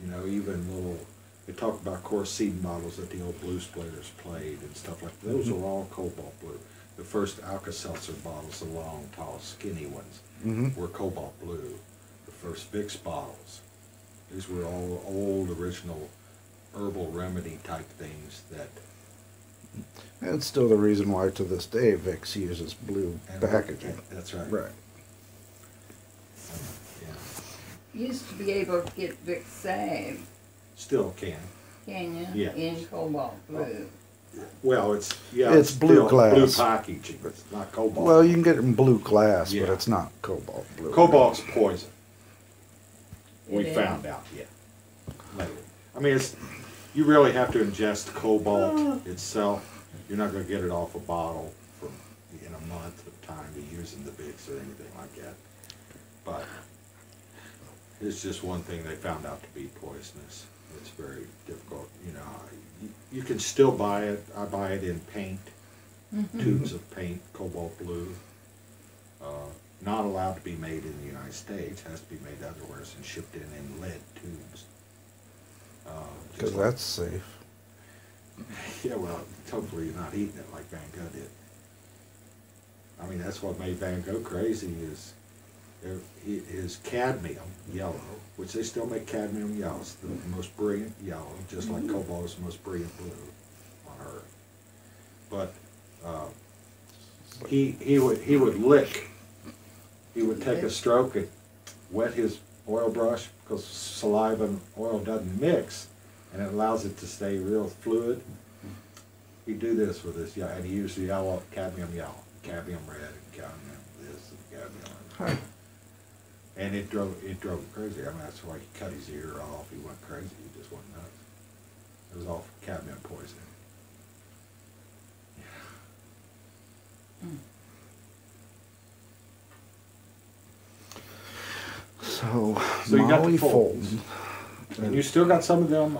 You know, even little. They talk about Corseed models that the old blues players played and stuff like that. Those are all cobalt blue. The first Alka-Seltzer bottles, the long, tall, skinny ones, were cobalt blue. The first Vicks bottles. These were all old, original herbal remedy type things that And it's still the reason why to this day Vicks uses blue And packaging. That's right. Right. Yeah. Used to be able to get Vic Sag, Still can. can you? Yeah. In cobalt blue. Well, it's It's blue still glass. blue packaging. It's not cobalt. Well, you can get it in blue glass, Yeah. but it's not cobalt blue. Cobalt's poison. We It is. found out, yeah. Later. I mean, you really have to ingest cobalt itself. You're not going to get it off a bottle in a month of time to using the Vicks or anything like that. But it's just one thing they found out to be poisonous. It's very difficult. You know, you can still buy it. I buy it in paint, tubes of paint, cobalt blue. Not allowed to be made in the United States. Has to be made otherwhere and shipped in lead tubes. Because that's safe. Yeah, well, hopefully you're not eating it like Van Gogh did. I mean, that's what made Van Gogh crazy is his cadmium yellow, which they still make cadmium yellow. It's the most brilliant yellow, just like cobalt is the most brilliant blue on Earth. But he would lick. He would take a stroke and wet his oil brush because saliva and oil doesn't mix, and it allows it to stay real fluid. He'd do this with this, and he used the yellow, cadmium yellow, cadmium red, and cadmium this, and cadmium. And it drove him crazy. I mean, that's why he cut his ear off. He went crazy. He just went nuts. It was all cadmium poisoning. So you got Molly the Fultons. Fulton. And you still got some of them,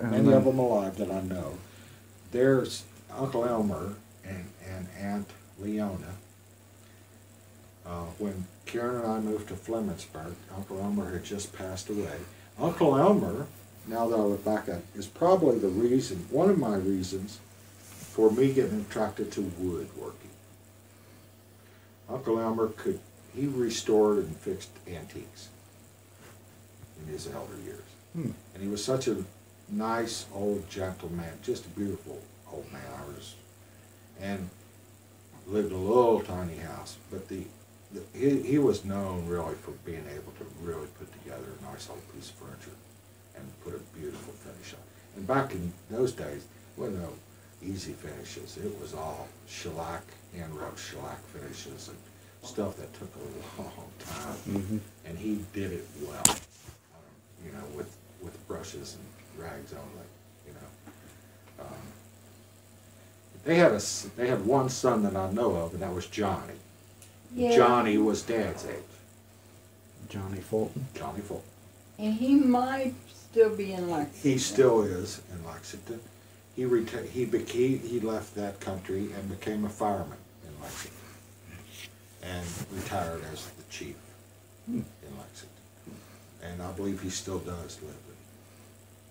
many of them alive that I know. There's Uncle Elmer and Aunt Leona. When Karen and I moved to Flemingsburg, Uncle Elmer had just passed away. Uncle Elmer, now that I look back at it, is probably the reason, one of my reasons for me getting attracted to woodworking. Uncle Elmer he restored and fixed antiques in his elder years. And he was such a nice old gentleman, just a beautiful old man. And lived in a little tiny house, but he was known really for being able to really put together a nice old piece of furniture and put a beautiful finish on. And back in those days, there were no easy finishes. It was all shellac, hand-rubbed shellac finishes and stuff that took a long time. And he did it well, you know, with brushes and rags only, you know. They had one son that I know of, and that was Johnny. Yeah. Johnny was Dad's age. Johnny Fulton. Johnny Fulton. And he might still be in Lexington. He still is in Lexington. He left that country and became a fireman in Lexington, and retired as the chief in Lexington. And I believe he still does live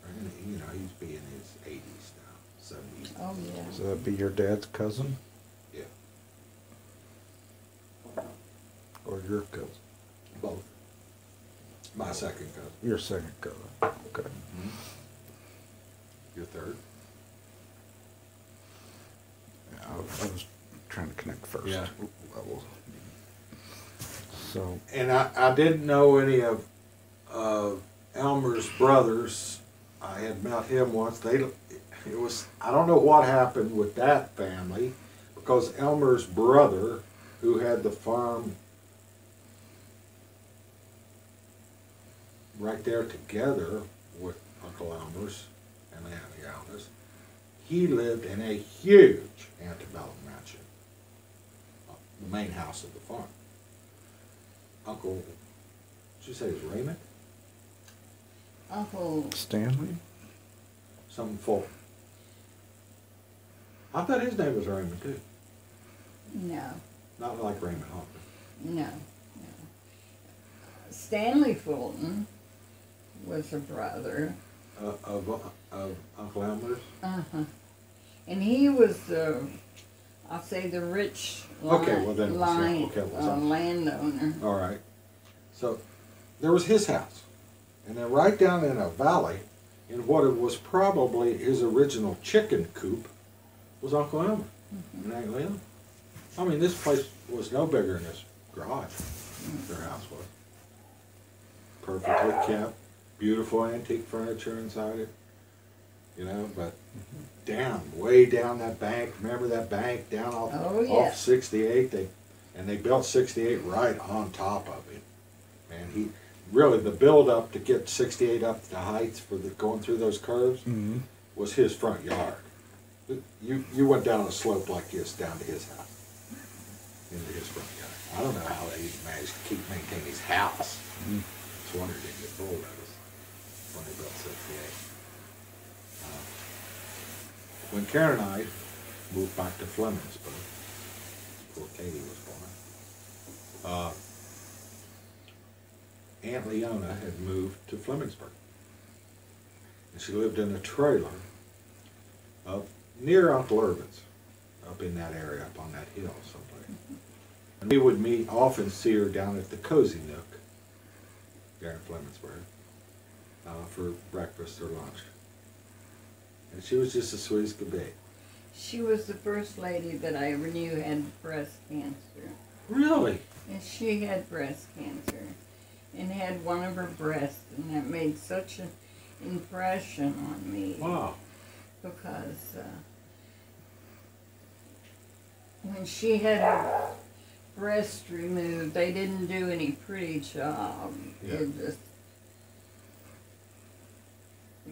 in. You know, he's be in his 80s now, 70s. Oh, yeah. So that'd be your dad's cousin Yeah, or your cousin? both. My second cousin. Your second cousin. Okay. Your third. Yeah, I was trying to connect first. Yeah. Level. So And I didn't know any of Elmer's brothers. I had met him once. I don't know what happened with that family, because Elmer's brother, who had the farm right there together with Uncle Elmer's and Aunt Leona's, he lived in a huge antebellum mansion, the main house of the farm. Uncle, did you say it was Raymond? Uncle, Stanley. Something Fulton. I thought his name was Raymond too. no, Not like Raymond Hawkins. no. Stanley Fulton was a brother. Of Uncle Elmer's? Uh-huh. And he was I'll say the rich Okay, well then, landowner. All right. So there was his house. And then right down in a valley, in what it was probably his original chicken coop, was Uncle Elmer and Aunt Leon. I mean, this place was no bigger than this garage. Their house was. Perfectly kept, beautiful antique furniture inside it. You know, but way down that bank. Remember that bank down off, Oh, yeah. off 68? They built 68 right on top of it. Man, really the build up to get 68 up the heights for going through those curves was his front yard. You went down a slope like this down to his house, into his front yard. I don't know how he managed to maintain his house. It's a wonder he didn't get bored of us when they built 68. When Karen and I moved back to Flemingsburg, before Katie was born, Aunt Leona had moved to Flemingsburg. And she lived in a trailer up near Uncle Irvin's, up in that area, up on that hill someplace. And we would often see her down at the Cozy Nook there in Flemingsburg for breakfast or lunch. And she was just as sweet as could be. She was the first lady that I ever knew had breast cancer. Really? And she had breast cancer and had one of her breasts, and that made such an impression on me. Wow. Because when she had her breast removed, they didn't do any pretty job. Yeah. It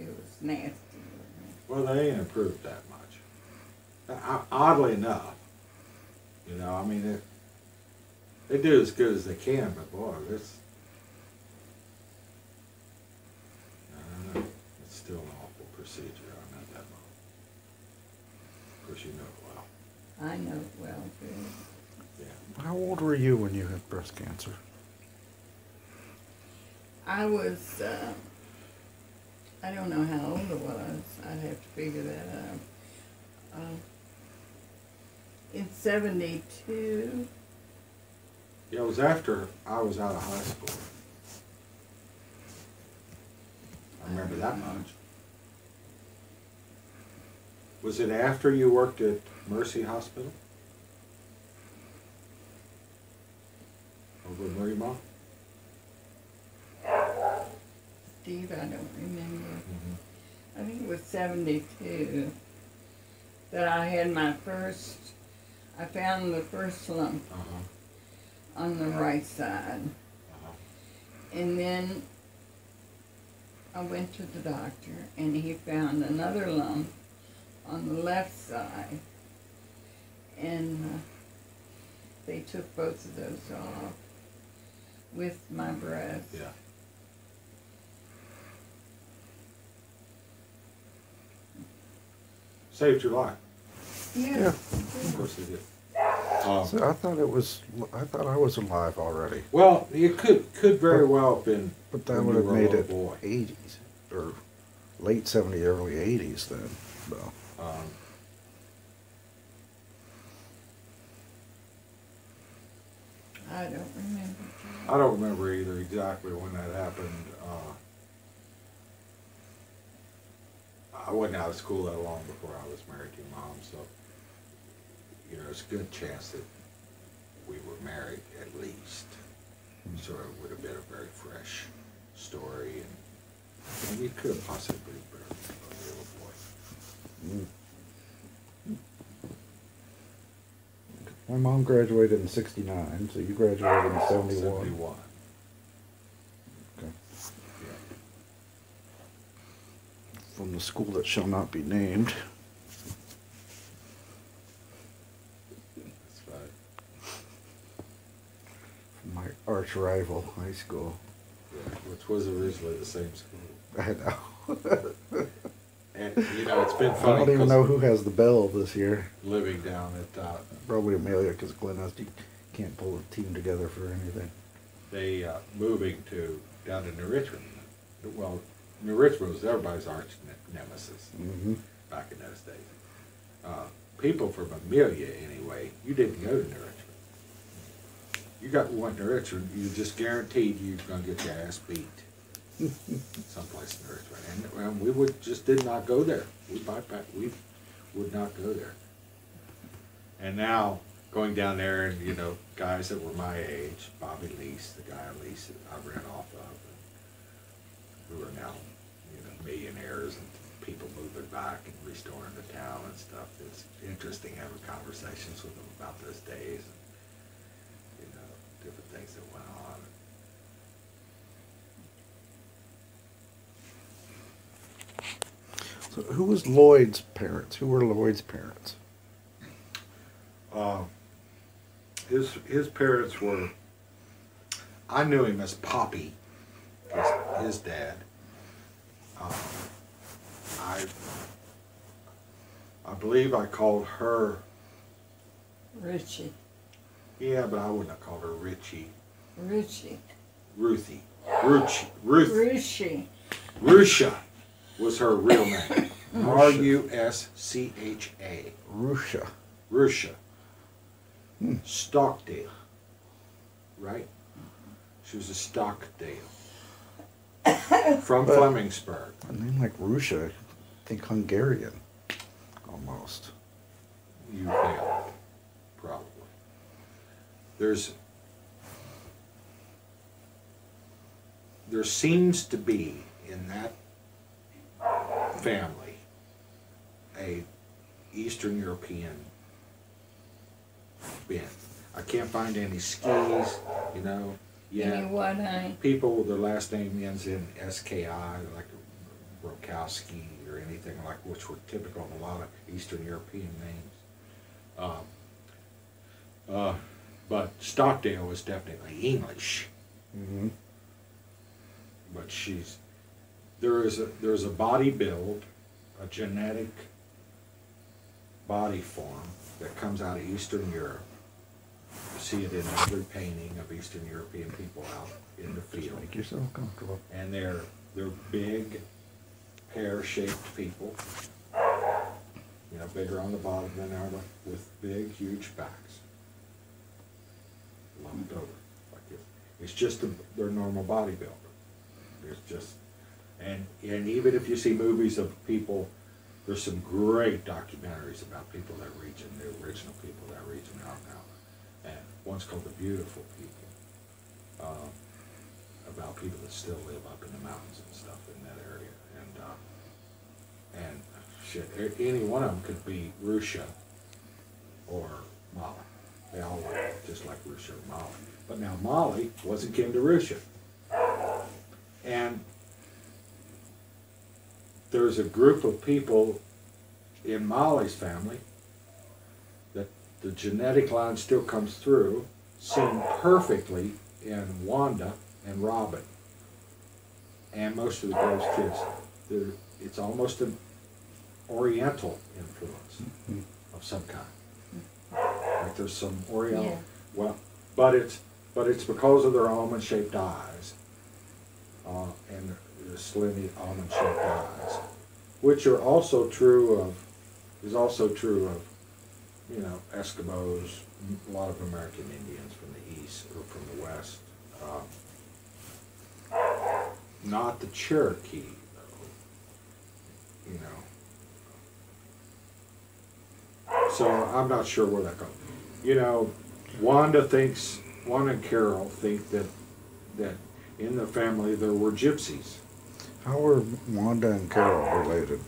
was nasty. Well, they ain't improved that much. Oddly enough, you know, I mean, they do as good as they can, but boy, it's, I don't know, it's still an awful procedure. I know that well. Of course, you know it well. I know it well, too. Yeah. How old were you when you had breast cancer? I was, I don't know how old I was. I'd have to figure that out. In 72. Yeah, it was after I was out of high school. I remember that much. Was it after you worked at Mercy Hospital? Over in Mariemont? Steve, I don't remember. I think it was 72 that I had my first, I found the first lump on the right side. And then I went to the doctor and he found another lump on the left side. And they took both of those off with my breast. Yeah. Saved your life. Yeah. Of course they did. So I thought I was alive already. Well, it could very well have been. But that when would you have were a made little it boy. 80s or late 70s, early 80s then. So. I don't remember. I don't remember either exactly when that happened. I wasn't out of school that long before I was married to your mom, so you know, there's a good chance that we were married at least. So it would have been a very fresh story, and you could have possibly been a little boy. My mom graduated in 69, so you graduated in 71. 71. Okay. Yeah. From the school that shall not be named. That's right. From my arch rival high school. Yeah, which was originally the same school. I know. And, you know, it's been I funny. don't even 'cause know who has the bell this year. living down at, Probably Amelia, because Glen Husty can't pull a team together for anything. they moving to down to New Richmond. Well, New Richmond was everybody's arch nemesis back in those days. People from Amelia, anyway, you didn't go to New Richmond. You went to New Richmond, you just guaranteed you were going to get your ass beat someplace in New Richmond. And we just did not go there. We would not go there. And now going down there and, you know, guys that were my age, Bobby Lease, the guy I ran off of, who are now, you know, millionaires and people moving back and restoring the town and stuff. It's interesting having conversations with them about those days and, you know, different things that went on. So who was Lloyd's parents? Who were Lloyd's parents? His parents were, I knew him as Poppy, his dad. I believe I called her Richie. Yeah, but I wouldn't have called her Richie. Ruthie. Ruthie. Ruthie. Rushi. Rusha was her real name. Ruscha. Rusha. Rusha. Stockdale. Right? She was a Stockdale. From But- Flemingsburg. A name like Rusha, I think Hungarian, almost. You failed. Probably. There seems to be in that family a Eastern European bent. I can't find any skis, you know. Any Yeah, what, honey? people their last name ends in SKI, like Brokowski or anything like, which were typical of a lot of Eastern European names. But Stockdale was definitely English. Mm-hmm. But there's a body build, a genetic body form that comes out of Eastern Europe. You see it in every painting of Eastern European people out in the field. Make yourself comfortable. And they're big, pear-shaped people. You know, bigger on the bottom than they are with big, huge backs. Lumped over like this. It's just their normal bodybuilder. It's just, and even if you see movies of people, there's some great documentaries about people that region, the original people that region out now. And one's called The Beautiful People, about people that still live up in the mountains and stuff in that area. And shit, any one of them could be Rusha or Molly. They all look just like Rusha or Molly. But now Molly wasn't kin to Rusha. And there's a group of people in Molly's family that the genetic line still comes through, seen perfectly in Wanda and Robin. And most of the girls' kids. It's almost an Oriental influence of some kind. Like there's some Oriental, Yeah. well, but it's because of their almond-shaped eyes, and the slimy almond-shaped eyes, which are also true of, you know, Eskimos, a lot of American Indians from the east or from the west. Not the Cherokee, though, you know. So I'm not sure where that goes. You know, Wanda and Carol think that in the family there were gypsies. How were Wanda and Carol related?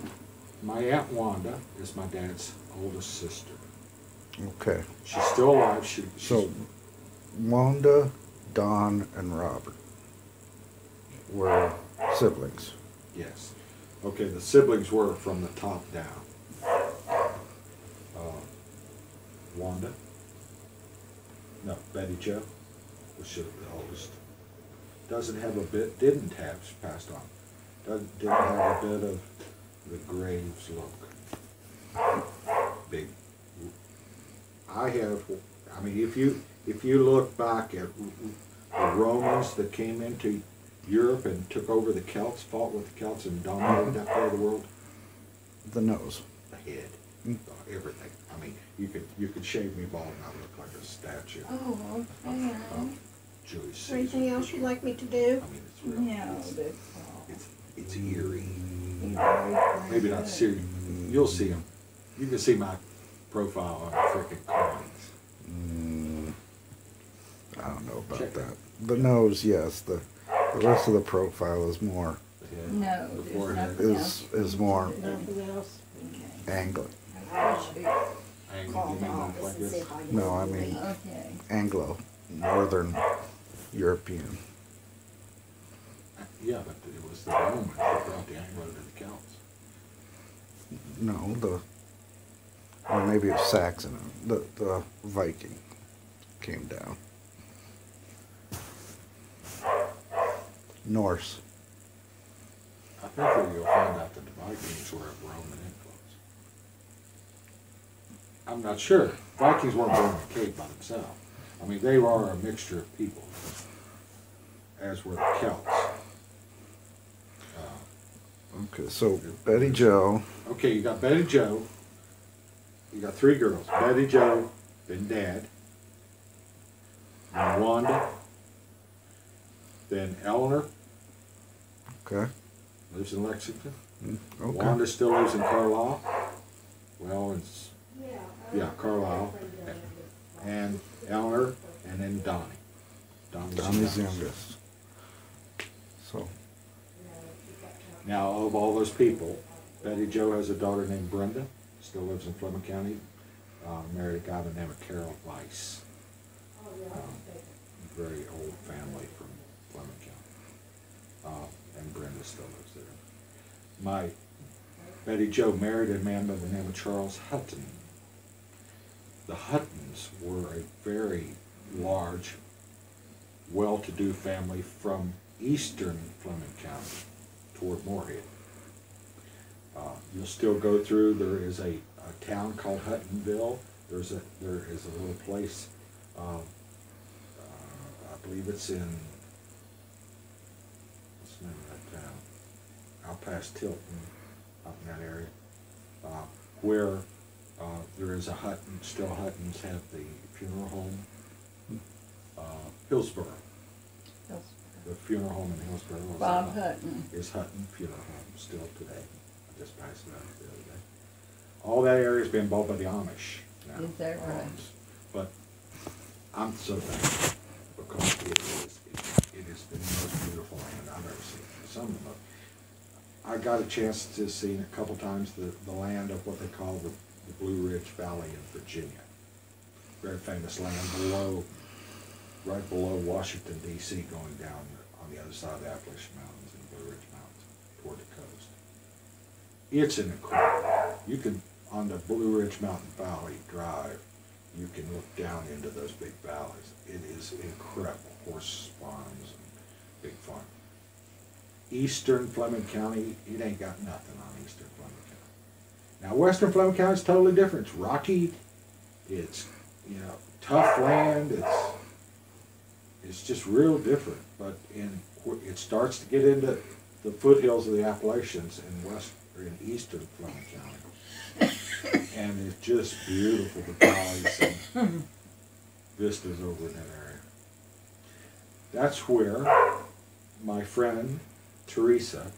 My Aunt Wanda is my dad's oldest sister. Okay. She's still alive. So, Wanda, Don, and Robert were siblings. Yes. Okay, the siblings were from the top down. Wanda. No, Betty Jo was the oldest. Didn't have, she passed on. Didn't have a bit of the Graves look. Big. I mean, if you look back at the Romans that came into Europe and took over the Celts, fought with the Celts and dominated that part of the world, The nose. the head, everything. I mean, you could shave me bald and I look like a statue. Oh, okay. Is Julius there anything Caesar. else you'd like me to do? I mean, it's real. No, that's all. It's eerie. He always brings Maybe not it. serious. You'll see them. You can see my profile on frickin' coins. I don't know about Check. that. The nose, yes. The rest of the profile is more The head, No, the there's forehead, nothing is else. is more Nothing else? Okay. Anglo. angle, Call you the mean office like and see this? if I can. No, I mean Okay. Anglo, Northern European. Yeah, but it was the Romans that brought the Anglo to the Celts. No, or maybe it's Saxon. The Viking came down. Norse. I think that you'll find out that the Vikings were of Roman influence. I'm not sure. Vikings weren't born in a cave by themselves. I mean, they are a mixture of people, as were the Celts. Okay, so Betty Joe. Okay, you got Betty Joe. You got three girls. Betty Joe, then Dad. Then Wanda. Then Eleanor, Okay. lives in Lexington. Okay. Wanda still lives in Carlisle. Well, it's, yeah, Carlisle. And Eleanor, and then Donnie. Donnie's youngest. So, Now, of all those people, Betty Joe has a daughter named Brenda, still lives in Fleming County. Married a guy by the name of Carol Weiss. Very old family from Fleming County. And Brenda still lives there. My Betty Joe married a man by the name of Charles Hutton. The Huttons were a very large, well-to-do family from eastern Fleming County toward Moorhead. You'll still go through, there is a town called Huttonville. There is a little place, I believe it's in, what's the name of that town? Out past Tilton, up in that area, where there is a Hutton, still Huttons have the funeral home. Hillsborough, the funeral home in Hillsborough. Bob Hutton. Is Hutton Funeral Home still today. I just passed it out the other day. All that area has been bought by the Amish now. Is that right? But I'm so thankful because it is the most beautiful land I've ever seen. Some of them. I got a chance to see a couple times the land of what they call the Blue Ridge Valley in Virginia. Very famous land below, right below Washington, D.C., going down on the other side of the Appalachian Mountains and Blue Ridge Mountains toward the coast. It's an incredible. You can, on the Blue Ridge Mountain Valley Drive, you can look down into those big valleys. It is incredible. Horse farms and big farms. Eastern Fleming County, it ain't got nothing on Eastern Fleming County. Now, Western Fleming County is totally different. It's rocky. It's, tough land. It's just real different. But it starts to get into the foothills of the Appalachians in Eastern Fleming County. And it's just beautiful, the valleys and vistas over in that area. That's where my friend Teresa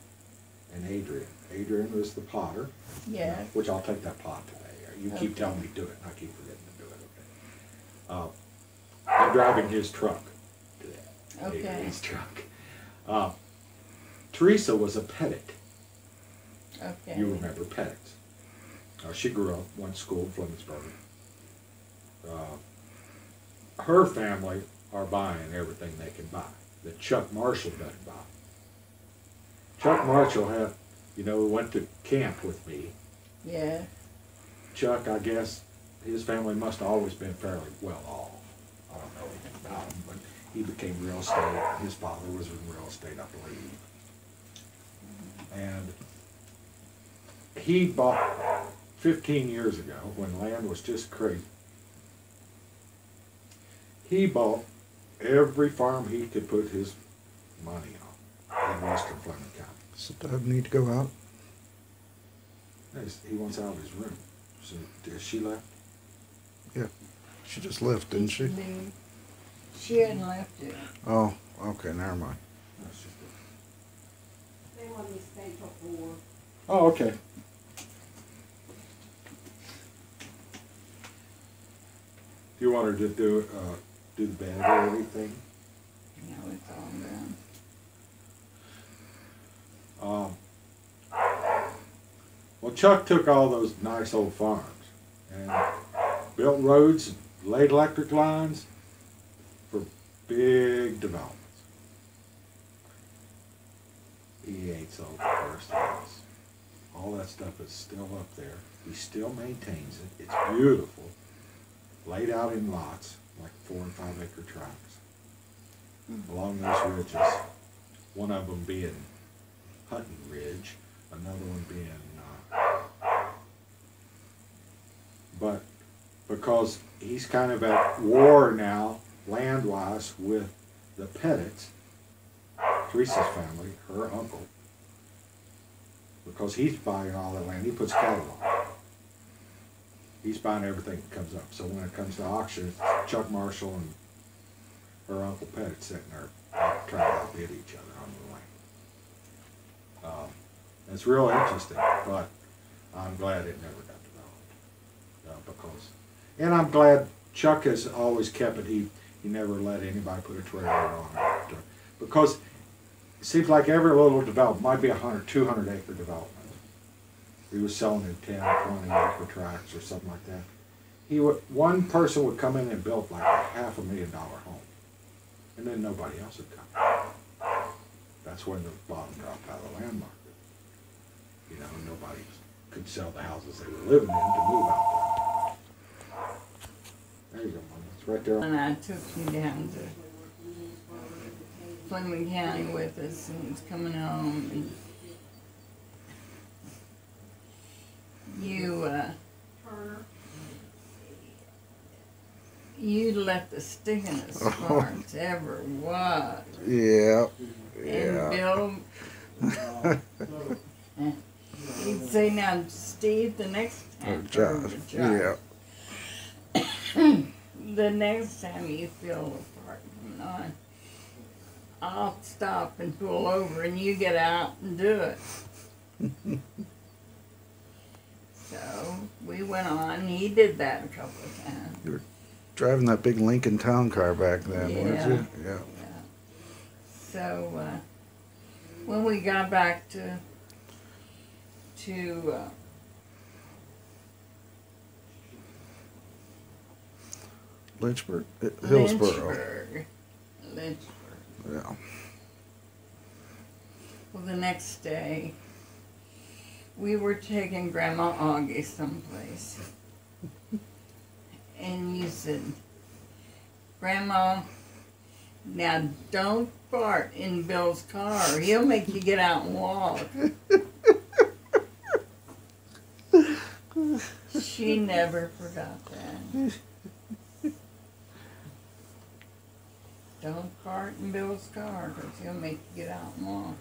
and Adrian was the potter. Yeah. Which I'll take that pot today. You keep Okay. telling me to do it, and I keep forgetting to do it, okay? I'm driving his truck today. Okay. Adrian's truck. Teresa was a Pettit. Okay. You remember Pettits. She grew up, went to school in Flemingsburg. Her family are buying everything they can buy that Chuck Marshall doesn't buy. Chuck Marshall went to camp with me. Yeah. Chuck, I guess, his family must have always been fairly well off. I don't know anything about him, but he became real estate. His father was in real estate, I believe. And he bought 15 years ago, when land was just crazy, he bought every farm he could put his money on in Western Fleming County. so Doug need to go out. He wants out of his room. So, has she left? Yeah, she just left, didn't she? She hadn't left yet. Oh, okay, never mind. No, she's good. They want me to stay till 4. Oh, okay. Do you want her to do the bed or anything? You know, it's all done. Well, Chuck took all those nice old farms and built roads, laid electric lines for big developments. He ain't sold the first house. All that stuff is still up there. He still maintains it. It's beautiful. Laid out in lots, like 4 and 5 acre tracts. Along those ridges. One of them being Hutton Ridge, another one being, but because he's kind of at war now, land-wise, with the Pettits, Teresa's family, her uncle, because he's buying all that land. He puts cattle on. He's buying everything that comes up. So when it comes to auction, it's Chuck Marshall and her Uncle Pettit sitting there trying to outbid each other on the land. It's real interesting, but I'm glad it never got developed. And I'm glad Chuck has always kept it. He never let anybody put a trailer on it. Because it seems like every little development might be 100, 200 acre development. He was selling in 10, 20 acre tracts or something like that. One person would come in and build like a $500,000 home. And then nobody else would come. That's when the bottom dropped out of the land market. You know, nobody could sell the houses they were living in to move out there. There you go, Mom. It's right there. And I took you down to Fleming County with us, and was coming home, and you let the stickinest parts ever was. Yeah. And Bill, he'd say, "Now, Steve, the next time, Josh. Yeah. the next time you feel a part coming on, I'll stop and pull over, and you get out and do it." So we went on. He did that a couple of times. You were driving that big Lincoln Town car back then, weren't you? Yeah. So when we got back to Lynchburg, Hillsboro. Lynchburg. Yeah. Well, the next day, we were taking Grandma Augie someplace. And you said, "Grandma, now don't fart in Bill's car. He'll make you get out and walk." She never forgot that. Don't fart in Bill's car, because he'll make you get out and walk.